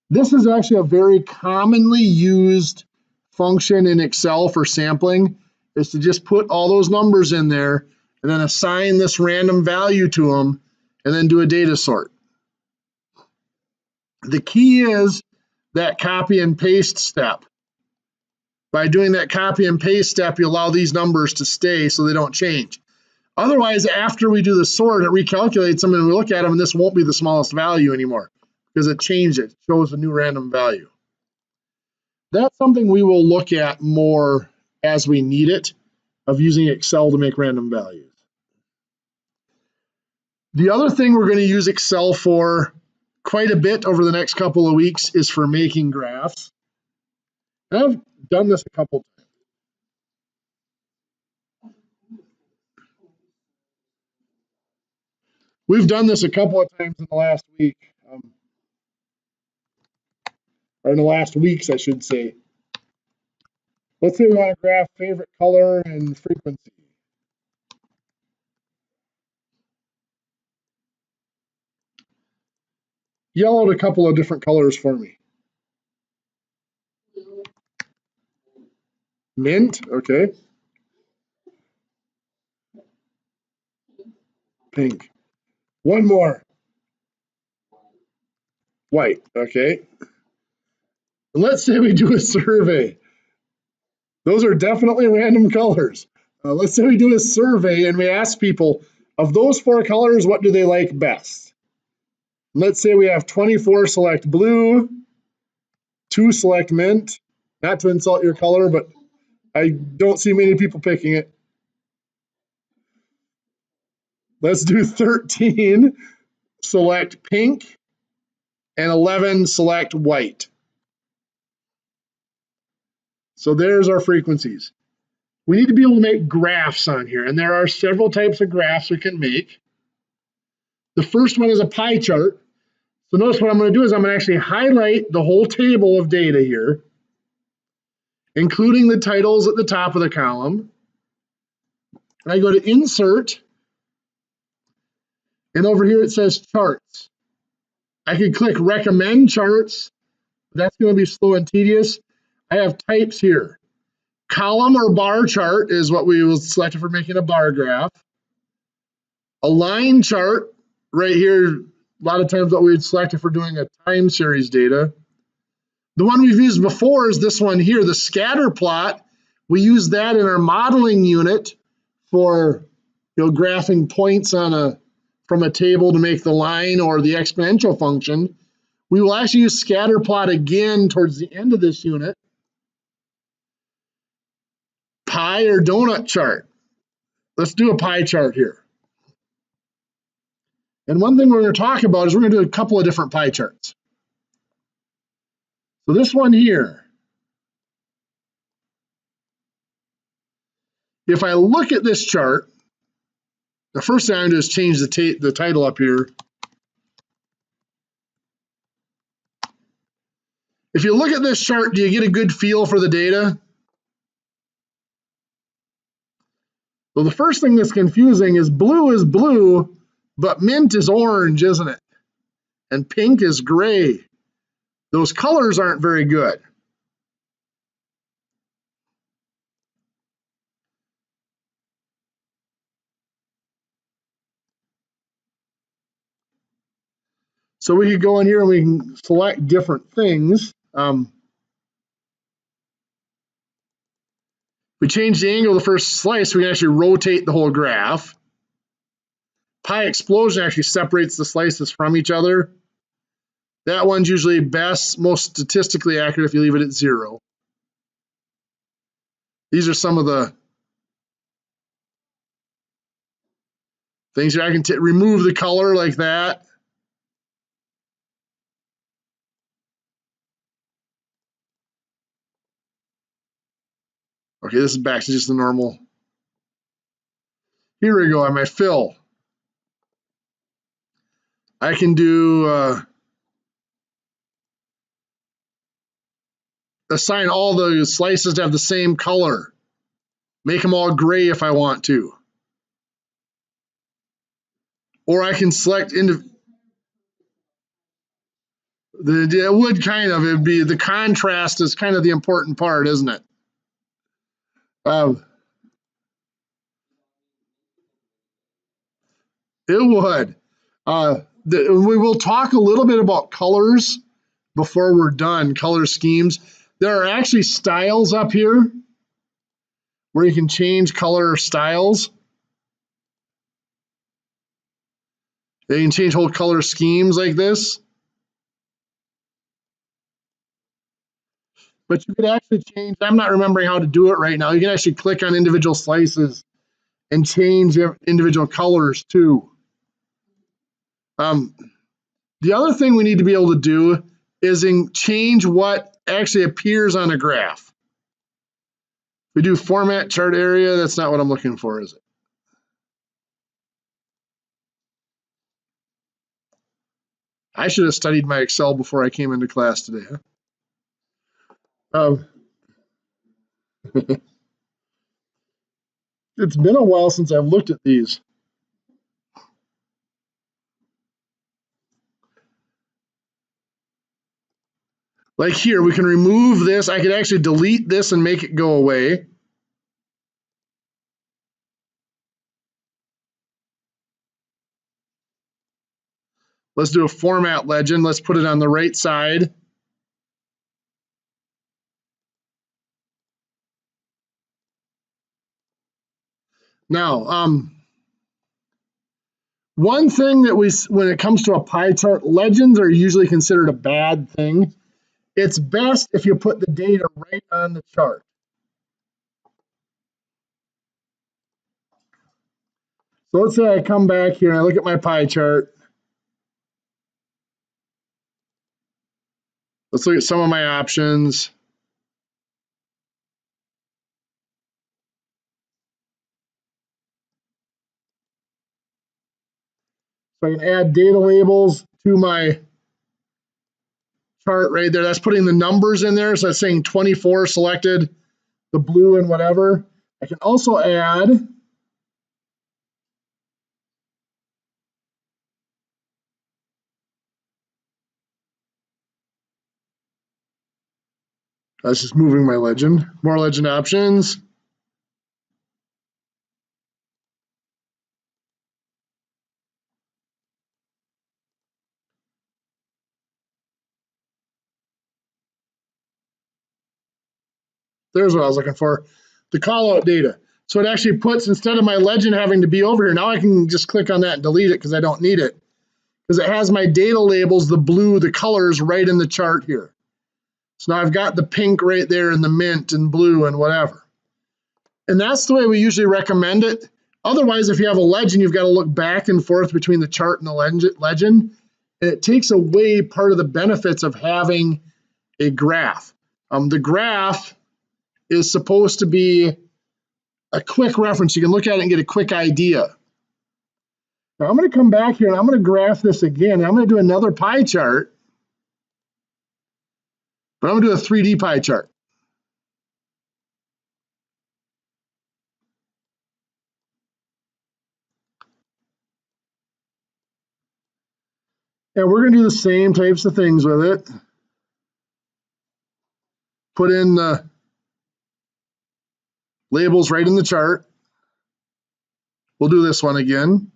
This is actually a very commonly used function in Excel for sampling, is to just put all those numbers in there and then assign this random value to them and then do a data sort. The key is that copy and paste step. By doing that copy and paste step, you allow these numbers to stay so they don't change. Otherwise, after we do the sort, it recalculates them and we look at them and this won't be the smallest value anymore because it changed it. It shows a new random value. That's something we will look at more as we need it, of using Excel to make random values. The other thing we're going to use Excel for quite a bit over the next couple of weeks is for making graphs. And I've done this a couple times. We've done this a couple of times in the last week, or in the last weeks, I should say. Let's say we want to graph favorite color and frequency. Yell out a couple of different colors for me. Mint, okay. Pink. One more. White, okay. And let's say we do a survey. Those are definitely random colors. Let's say we do a survey and we ask people, of those 4 colors, what do they like best? Let's say we have 24 select blue, 2, select mint. Not to insult your color, but I don't see many people picking it. Let's do 13, select pink, and 11, select white. So there's our frequencies. We need to be able to make graphs on here, and there are several types of graphs we can make. The first one is a pie chart. So notice what I'm going to do is I'm going to actually highlight the whole table of data here, including the titles at the top of the column. And I go to Insert, and over here it says Charts. I can click Recommend Charts. That's going to be slow and tedious. I have types here. Column or bar chart is what we will select for making a bar graph. A line chart, right here, a lot of times what we'd select if we're doing a time series data. The one we've used before is this one here, the scatter plot. We use that in our modeling unit for graphing points on from a table to make the line or the exponential function. We will actually use scatter plot again towards the end of this unit. Pie or donut chart. Let's do a pie chart here. And one thing we're going to talk about is we're going to do a couple of different pie charts. So this one here, if I look at this chart, the first thing I'm going to do is change the title up here. If you look at this chart, do you get a good feel for the data? So the first thing that's confusing is blue, but mint is orange, isn't it? And pink is gray. Those colors aren't very good. So we could go in here and we can select different things. We change the angle of the first slice, we can actually rotate the whole graph. Pie explosion actually separates the slices from each other. That one's usually best, most statistically accurate if you leave it at 0. These are some of the things here. I can remove the color like that. Okay, this is back to just the normal. Here we go, on my fill. I can do assign all the slices to have the same color. Make them all gray if I want to. Or I can select it would kind of, it'd be the contrast is kind of the important part, isn't it? It would. We will talk a little bit about colors before we're done, color schemes. There are actually styles up here where you can change color styles. You can change whole color schemes like this. But you could actually change, I'm not remembering how to do it right now. You can actually click on individual slices and change individual colors too. The other thing we need to be able to do is change what actually appears on a graph. We do format chart area, that's not what I'm looking for, is it? I should have studied my Excel before I came into class today. Huh? It's been a while since I've looked at these. Like here, we can remove this. I could actually delete this and make it go away. Let's do a format legend. Let's put it on the right side. Now, one thing that when it comes to a pie chart, legends are usually considered a bad thing. it's best if you put the data right on the chart. So let's say I come back here and I look at my pie chart. Let's look at some of my options. So I can add data labels to my chart right there. That's putting the numbers in there. So that's saying 24 selected, the blue and whatever. I can also add that's just moving my legend. More legend options. There's what I was looking for. The call out data. So it actually puts, instead of my legend having to be over here, now I can just click on that and delete it because I don't need it. Because it has my data labels, the blue, the colors right in the chart here. So now I've got the pink right there and the mint and blue and whatever. And that's the way we usually recommend it. Otherwise, if you have a legend, you've got to look back and forth between the chart and the legend. And it takes away part of the benefits of having a graph. The graph is supposed to be a quick reference. You can look at it and get a quick idea. Now I'm going to come back here and I'm going to graph this again. I'm going to do another pie chart, but I'm going to do a 3D pie chart. And we're going to do the same types of things with it. Put in the labels right in the chart. We'll do this one again.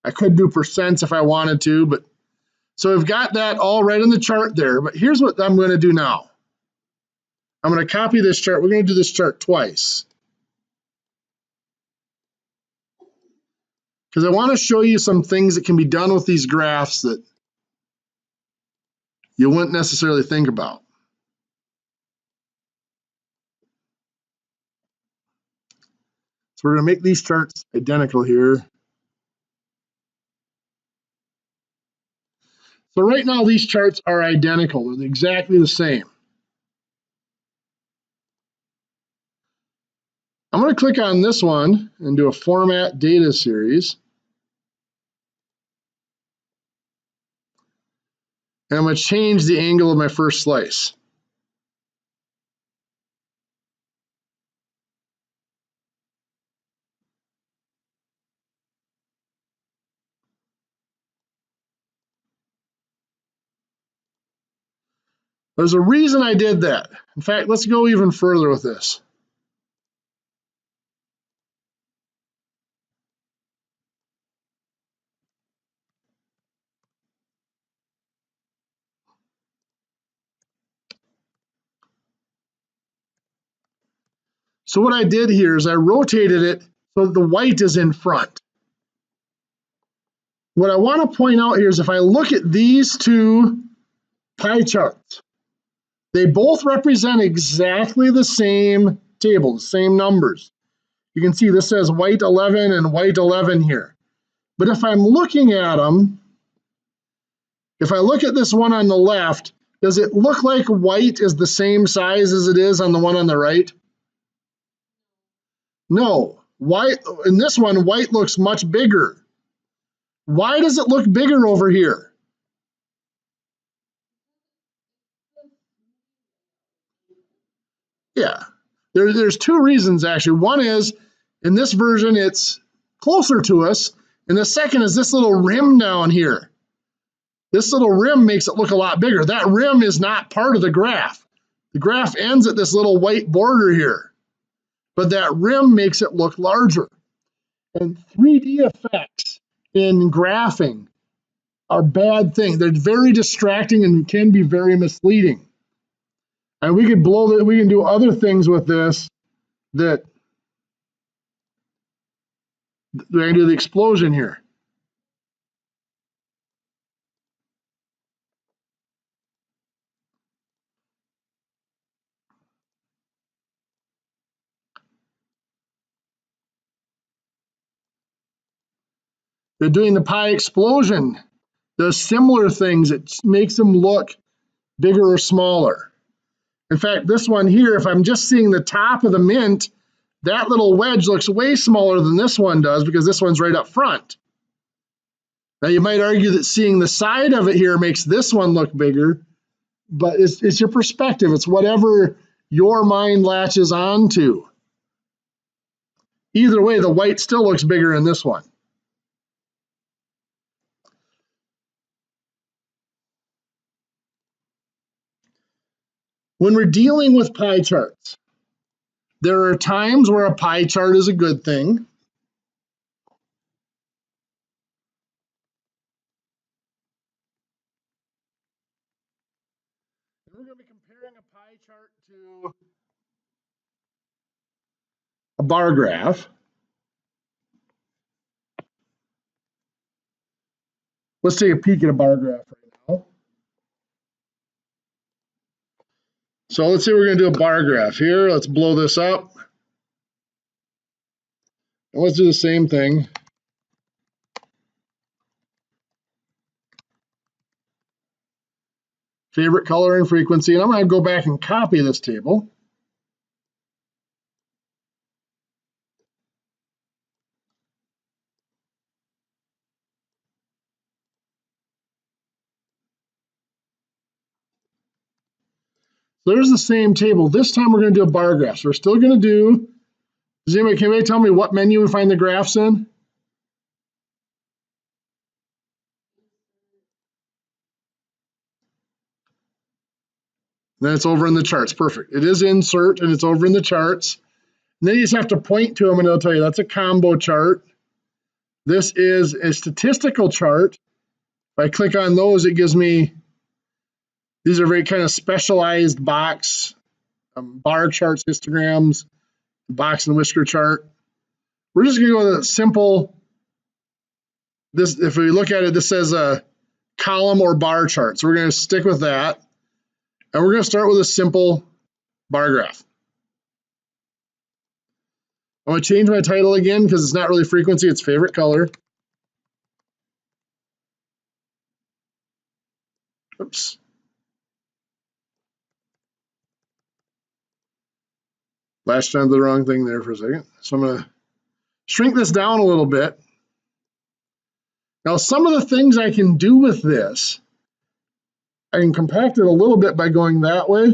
I could do percents if I wanted to, but so we've got that all right in the chart there. But here's what I'm going to do now. I'm going to copy this chart. We're going to do this chart twice, because I want to show you some things that can be done with these graphs that you wouldn't necessarily think about. So we're going to make these charts identical here. So right now these charts are identical. They're exactly the same. I'm going to click on this one and do a format data series. And I'm going to change the angle of my first slice. There's a reason I did that. In fact, let's go even further with this. So what I did here is I rotated it so the white is in front. What I want to point out here is if I look at these two pie charts, they both represent exactly the same table, the same numbers. You can see this says white 11 and white 11 here. But if I'm looking at them, if I look at this one on the left, does it look like white is the same size as it is on the one on the right? No. White, in this one, white looks much bigger. Why does it look bigger over here? Yeah, there's two reasons actually. One is in this version, it's closer to us. And the second is this little rim down here. This little rim makes it look a lot bigger. That rim is not part of the graph. The graph ends at this little white border here, but that rim makes it look larger. And 3D effects in graphing are bad things. They're very distracting and can be very misleading. And we could blow that. We can do other things with this that we're going to do the explosion here. They're doing the pie explosion, does similar things. It makes them look bigger or smaller. In fact, this one here, if I'm just seeing the top of the mint, that little wedge looks way smaller than this one does because this one's right up front. Now you might argue that seeing the side of it here makes this one look bigger, but it's your perspective. It's whatever your mind latches on to. Either way, the white still looks bigger in this one. When we're dealing with pie charts, there are times where a pie chart is a good thing. We're going to be comparing a pie chart to a bar graph. Let's take a peek at a bar graph right now. So let's say we're going to do a bar graph here. Let's blow this up. And let's do the same thing. Favorite color and frequency. And I'm going to go back and copy this table. So there's the same table. This time we're going to do a bar graph. So we're still going to do, can anybody tell me what menu we find the graphs in? Then it's over in the charts. Perfect. It is insert and it's over in the charts. And then you just have to point to them and it'll tell you that's a combo chart. This is a statistical chart. If I click on those, it gives me, these are very kind of specialized box, bar charts, histograms, box and whisker chart. We're just going to go with a simple, this, if we look at it, this says a column or bar chart. So we're going to stick with that. And we're going to start with a simple bar graph. I'm going to change my title again because it's not really frequency, it's favorite color. Oops. Latched onto the wrong thing there for a second. So I'm going to shrink this down a little bit. Now, some of the things I can do with this, I can compact it a little bit by going that way.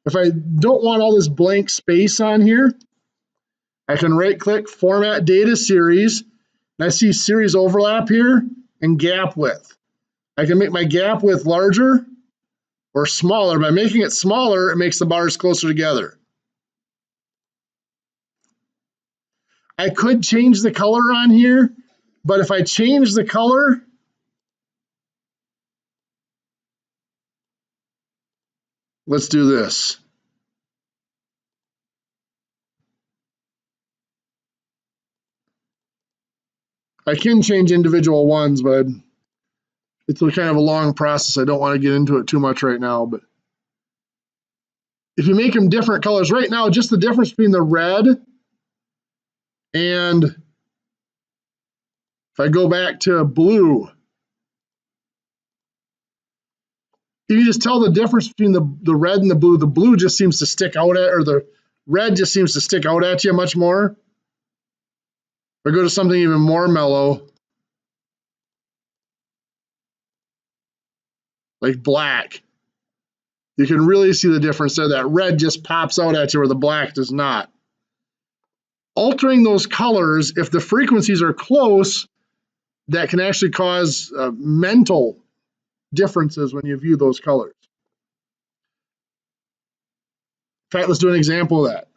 If I don't want all this blank space on here, I can right-click, Format Data Series, and I see Series Overlap here and Gap Width. I can make my gap width larger or smaller. By making it smaller, it makes the bars closer together. I could change the color on here, but if I change the color, let's do this. I can change individual ones, but it's kind of a long process. I don't want to get into it too much right now, but if you make them different colors, right now, just the difference between the red and if I go back to blue, you can just tell the difference between the red and the blue. The blue just seems to stick out at, or the red just seems to stick out at you much more. If I go to something even more mellow, like black, you can really see the difference there. That red just pops out at you where the black does not. Altering those colors, if the frequencies are close, that can actually cause mental differences when you view those colors. In fact, let's do an example of that.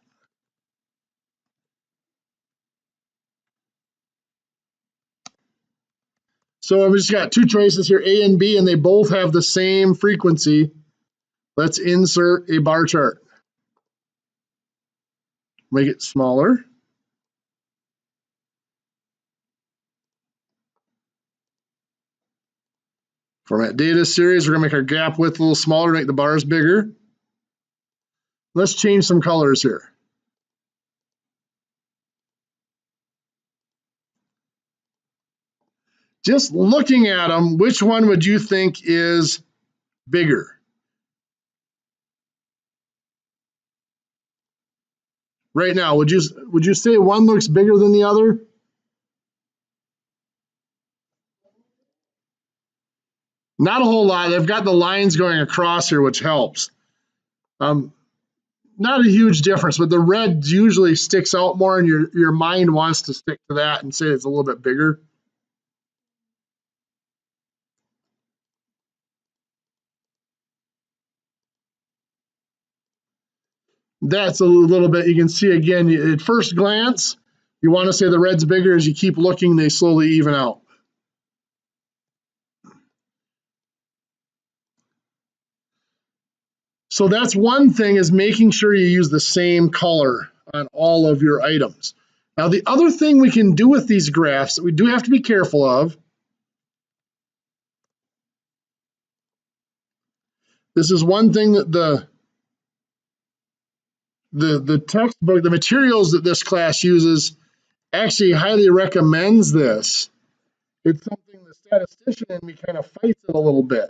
So I've just got two choices here, A and B, and they both have the same frequency. Let's insert a bar chart. Make it smaller. Format Data Series, we're going to make our gap width a little smaller, make the bars bigger. Let's change some colors here. Just looking at them, which one would you think is bigger? Right now, would you say one looks bigger than the other? Not a whole lot. They've got the lines going across here, which helps. Not a huge difference, but the red usually sticks out more, and your mind wants to stick to that and say it's a little bit bigger. That's a little bit, you can see again, at first glance, you want to say the red's bigger. As you keep looking, they slowly even out. So that's one thing, is making sure you use the same color on all of your items. Now, the other thing we can do with these graphs that we do have to be careful of, this is one thing that the textbook, the materials that this class uses, actually highly recommends this. It's something the statistician in me kind of fights it a little bit.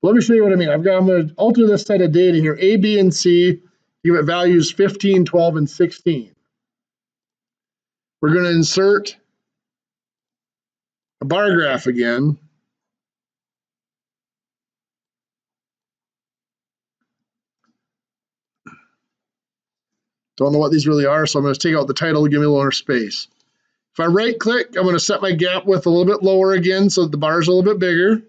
Let me show you what I mean. I'm going to alter this set of data here, A, B, and C, give it values 15, 12, and 16. We're going to insert a bar graph again. Don't know what these really are, so I'm going to take out the title to give me a little more space. If I right click, I'm going to set my gap width a little bit lower again so that the bar is a little bit bigger.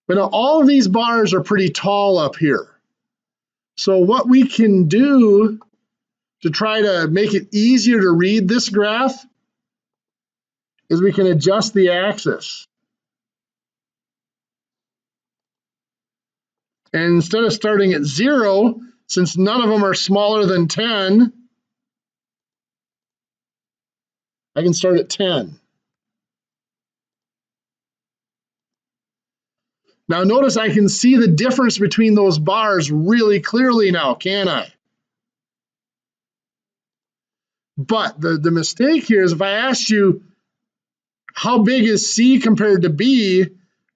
But now all of these bars are pretty tall up here. So what we can do to try to make it easier to read this graph is we can adjust the axis. And instead of starting at 0, since none of them are smaller than 10, I can start at 10. Now notice I can see the difference between those bars really clearly now, can I? But the mistake here is if I asked you, how big is C compared to B?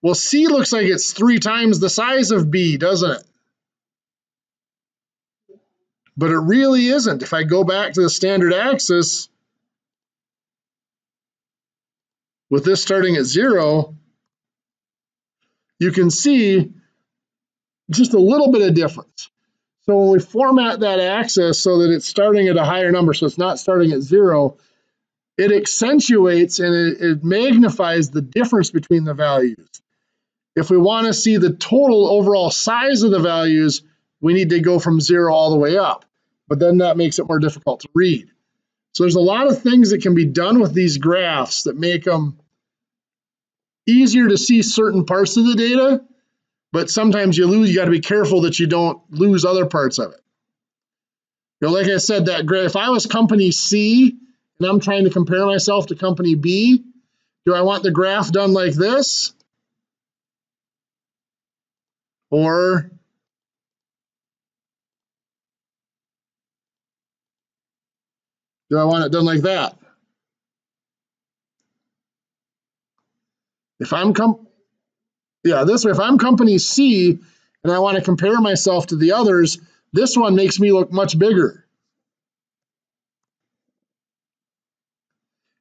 Well, C looks like it's 3 times the size of B, doesn't it? But it really isn't. If I go back to the standard axis, with this starting at 0, you can see just a little bit of difference. So when we format that axis so that it's starting at a higher number, so it's not starting at 0, it accentuates and it magnifies the difference between the values. If we want to see the total overall size of the values, we need to go from 0 all the way up. But then that makes it more difficult to read. So there's a lot of things that can be done with these graphs that make them easier to see certain parts of the data, but sometimes you got to be careful that you don't lose other parts of it. You know, like I said, that graph, if I was company C and I'm trying to compare myself to company B, do I want the graph done like this? Or do I want it done like that? If I'm this way, if I'm company C and I want to compare myself to the others, this one makes me look much bigger.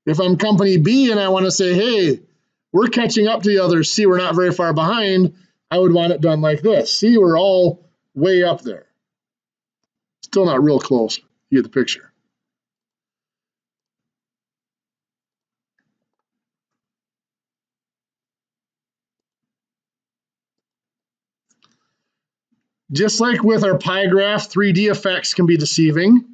If I'm company B and I want to say, hey, we're catching up to the others, see, we're not very far behind, I would want it done like this. See, we're all way up there. Still not real close. You get the picture. Just like with our pie graph, 3D effects can be deceiving.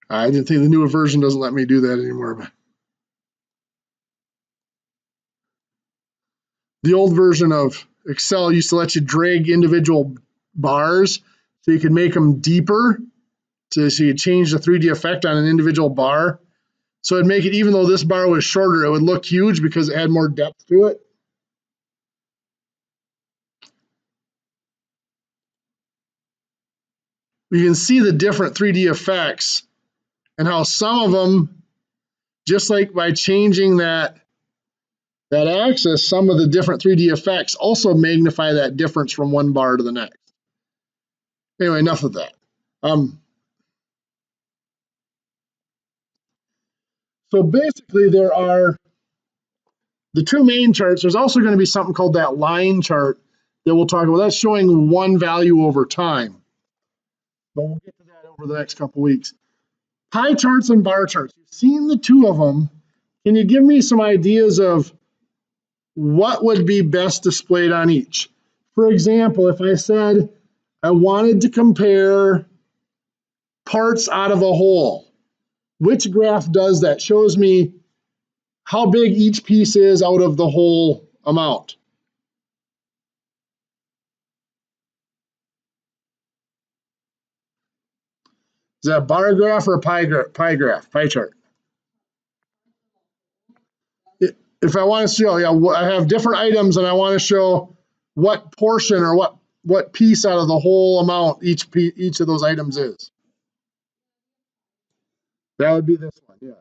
I didn't think the newer version doesn't let me do that anymore. But the old version of Excel used to let you drag individual bars so you could make them deeper. So you change the 3D effect on an individual bar. So it'd make it, even though this bar was shorter, it would look huge because it had more depth to it. we can see the different 3D effects and how some of them, just like by changing that axis, some of the different 3D effects also magnify that difference from one bar to the next. Anyway, enough of that. So basically there are the two main charts. There's also going to be something called that line chart that we'll talk about. That's showing one value over time. But we'll get to that over the next couple weeks. Pie charts and bar charts. You've seen the two of them. Can you give me some ideas of what would be best displayed on each? For example, if I said I wanted to compare parts out of a whole, which graph does that? Shows me how big each piece is out of the whole amount. Is that a bar graph or a pie chart? If I want to show, yeah, I have different items and I want to show what portion or what piece out of the whole amount each of those items is. That would be this one, yes.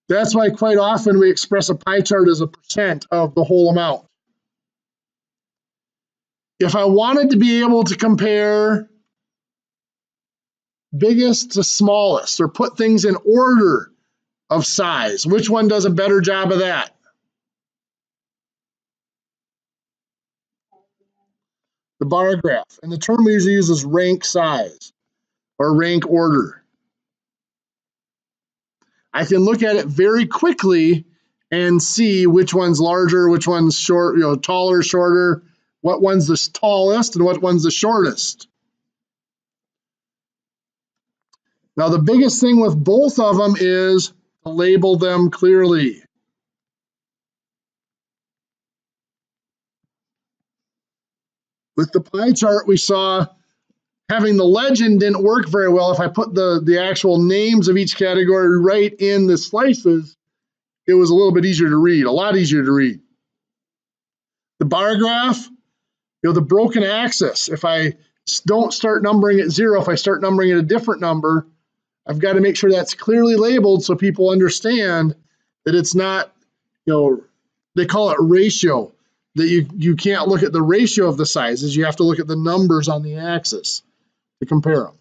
That's why quite often we express a pie chart as a percent of the whole amount. If I wanted to be able to compare biggest to smallest or put things in order of size, which one does a better job of that? The bar graph. And the term we usually use is rank size or rank order. I can look at it very quickly and see which one's larger, which one's short, taller, shorter, what one's the tallest and what one's the shortest. Now, the biggest thing with both of them is to label them clearly. With the pie chart, we saw having the legend didn't work very well. If I put the actual names of each category right in the slices, it was a little bit easier to read, a lot easier to read. The bar graph, the broken axis. If I don't start numbering at 0, if I start numbering at a different number, I've got to make sure that's clearly labeled so people understand that it's not, they call it ratio, that you can't look at the ratio of the sizes. You have to look at the numbers on the axis to compare them.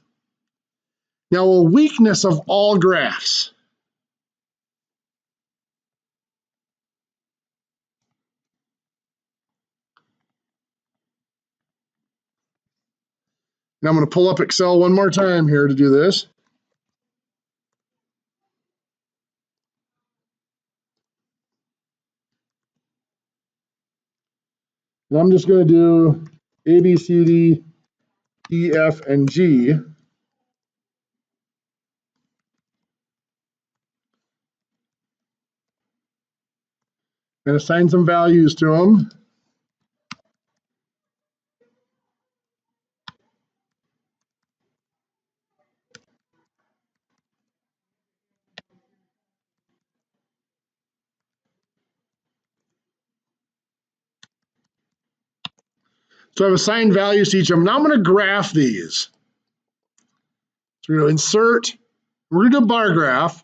Now, a weakness of all graphs. And I'm going to pull up Excel one more time here to do this. And I'm just going to do A, B, C, D, E, F, and G. And assign some values to them. So I've assigned values to each of them. Now I'm going to graph these. So we're going to insert, we're going to do a bar graph.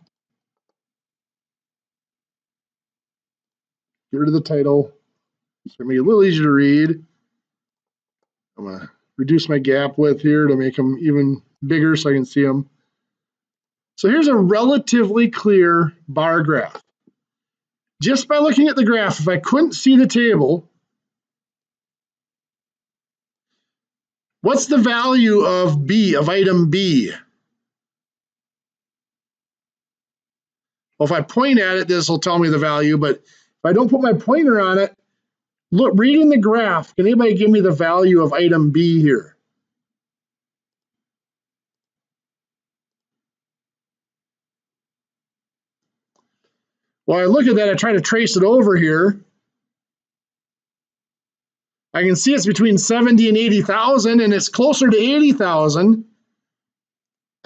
Get rid of the title. So make it a little easier to read. I'm going to reduce my gap width here to make them even bigger so I can see them. So here's a relatively clear bar graph. Just by looking at the graph, if I couldn't see the table, what's the value of B, of item B? Well, if I point at it, this will tell me the value, but if I don't put my pointer on it, look, reading the graph, can anybody give me the value of item B here? Well, I look at that, I try to trace it over here. I can see it's between 70 and 80,000, and it's closer to 80,000.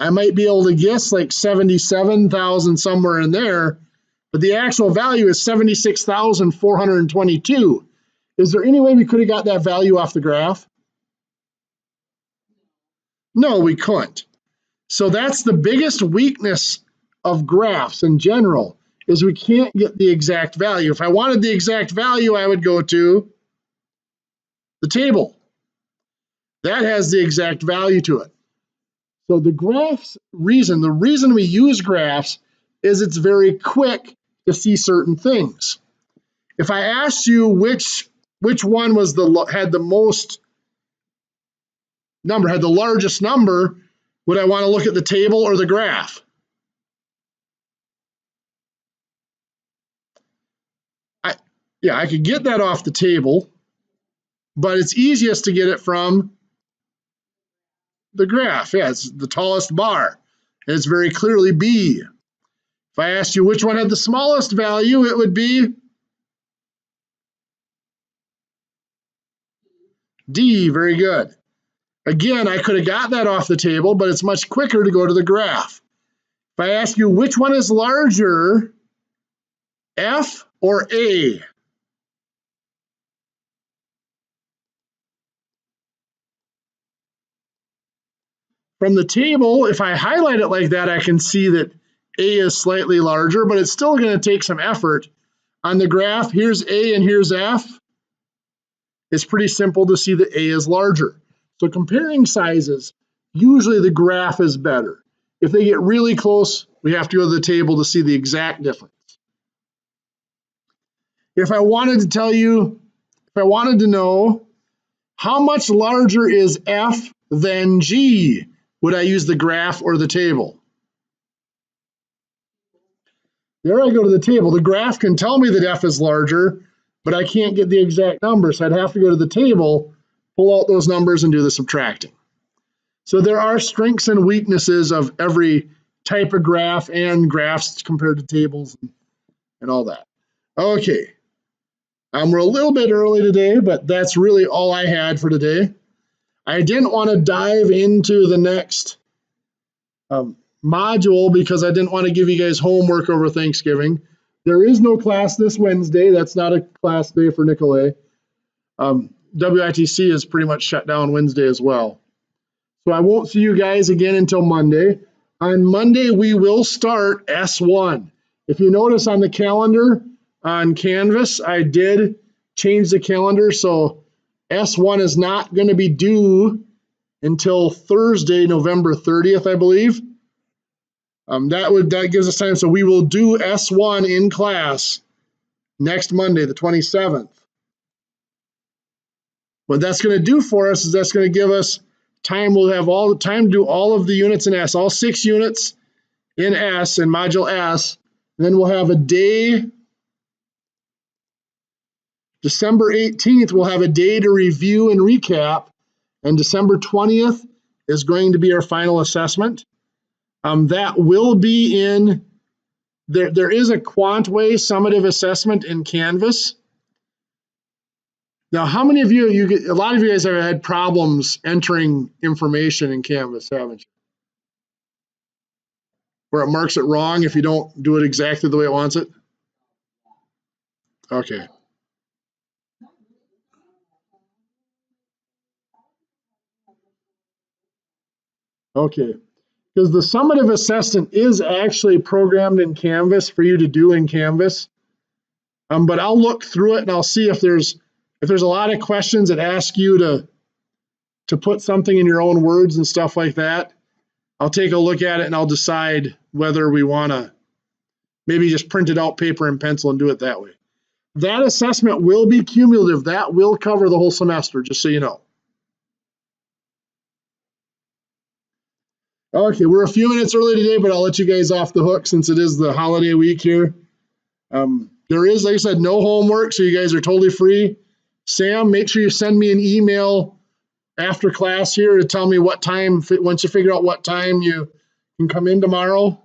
I might be able to guess like 77,000 somewhere in there, but the actual value is 76,422. Is there any way we could have got that value off the graph? No, we couldn't. So that's the biggest weakness of graphs in general, is we can't get the exact value. If I wanted the exact value, I would go to the table. That has the exact value to it. So the reason we use graphs is it's very quick to see certain things. If I asked you which one was had the most number, had the largest number, would I want to look at the table or the graph? I could get that off the table, but it's easiest to get it from the graph. Yeah, it's the tallest bar. It's very clearly B. If I asked you which one had the smallest value, it would be D. Very good. Again, I could have got that off the table, but it's much quicker to go to the graph. If I ask you which one is larger, F or A? From the table, if I highlight it like that, I can see that A is slightly larger, but it's still going to take some effort. On the graph, here's A and here's F. It's pretty simple to see that A is larger. So comparing sizes, usually the graph is better. If they get really close, we have to go to the table to see the exact difference. If I wanted to know how much larger is F than G, would I use the graph or the table? There I go to the table. The graph can tell me that F is larger, but I can't get the exact number, so I'd have to go to the table, pull out those numbers, and do the subtracting. So there are strengths and weaknesses of every type of graph and graphs compared to tables and all that. Okay, we're a little bit early today, but that's really all I had for today. I didn't want to dive into the next module because I didn't want to give you guys homework over Thanksgiving. There is no class this Wednesday. That's not a class day for Nicolay. WITC is pretty much shut down Wednesday as well. So I won't see you guys again until Monday. On Monday, we will start S1. If you notice on the calendar on Canvas, I did change the calendar, so S1 is not going to be due until Thursday, November 30th, I believe. That gives us time, so we will do S1 in class next Monday, the 27th. What that's going to do for us is that's going to give us time. We'll have all the time to do all of the units in S, all 6 units in S, in Module S. And then we'll have a day, December 18th, we'll have a day to review and recap. And December 20th is going to be our final assessment. That will be in, there is a Quantway summative assessment in Canvas. Now, how many of you, a lot of you guys have had problems entering information in Canvas, haven't you? Where it marks it wrong if you don't do it exactly the way it wants it? Okay. Okay. Because the summative assessment is actually programmed in Canvas for you to do in Canvas. But I'll look through it and I'll see if there's a lot of questions that ask you to put something in your own words and stuff like that. I'll take a look at it and I'll decide whether we want to maybe just print it out paper and pencil and do it that way. That assessment will be cumulative. That will cover the whole semester, just so you know. Okay, we're a few minutes early today, but I'll let you guys off the hook since it is the holiday week here. There is, like I said, no homework, so you guys are totally free. Sam, make sure you send me an email after class here to tell me what time, once you figure out what time you can come in tomorrow.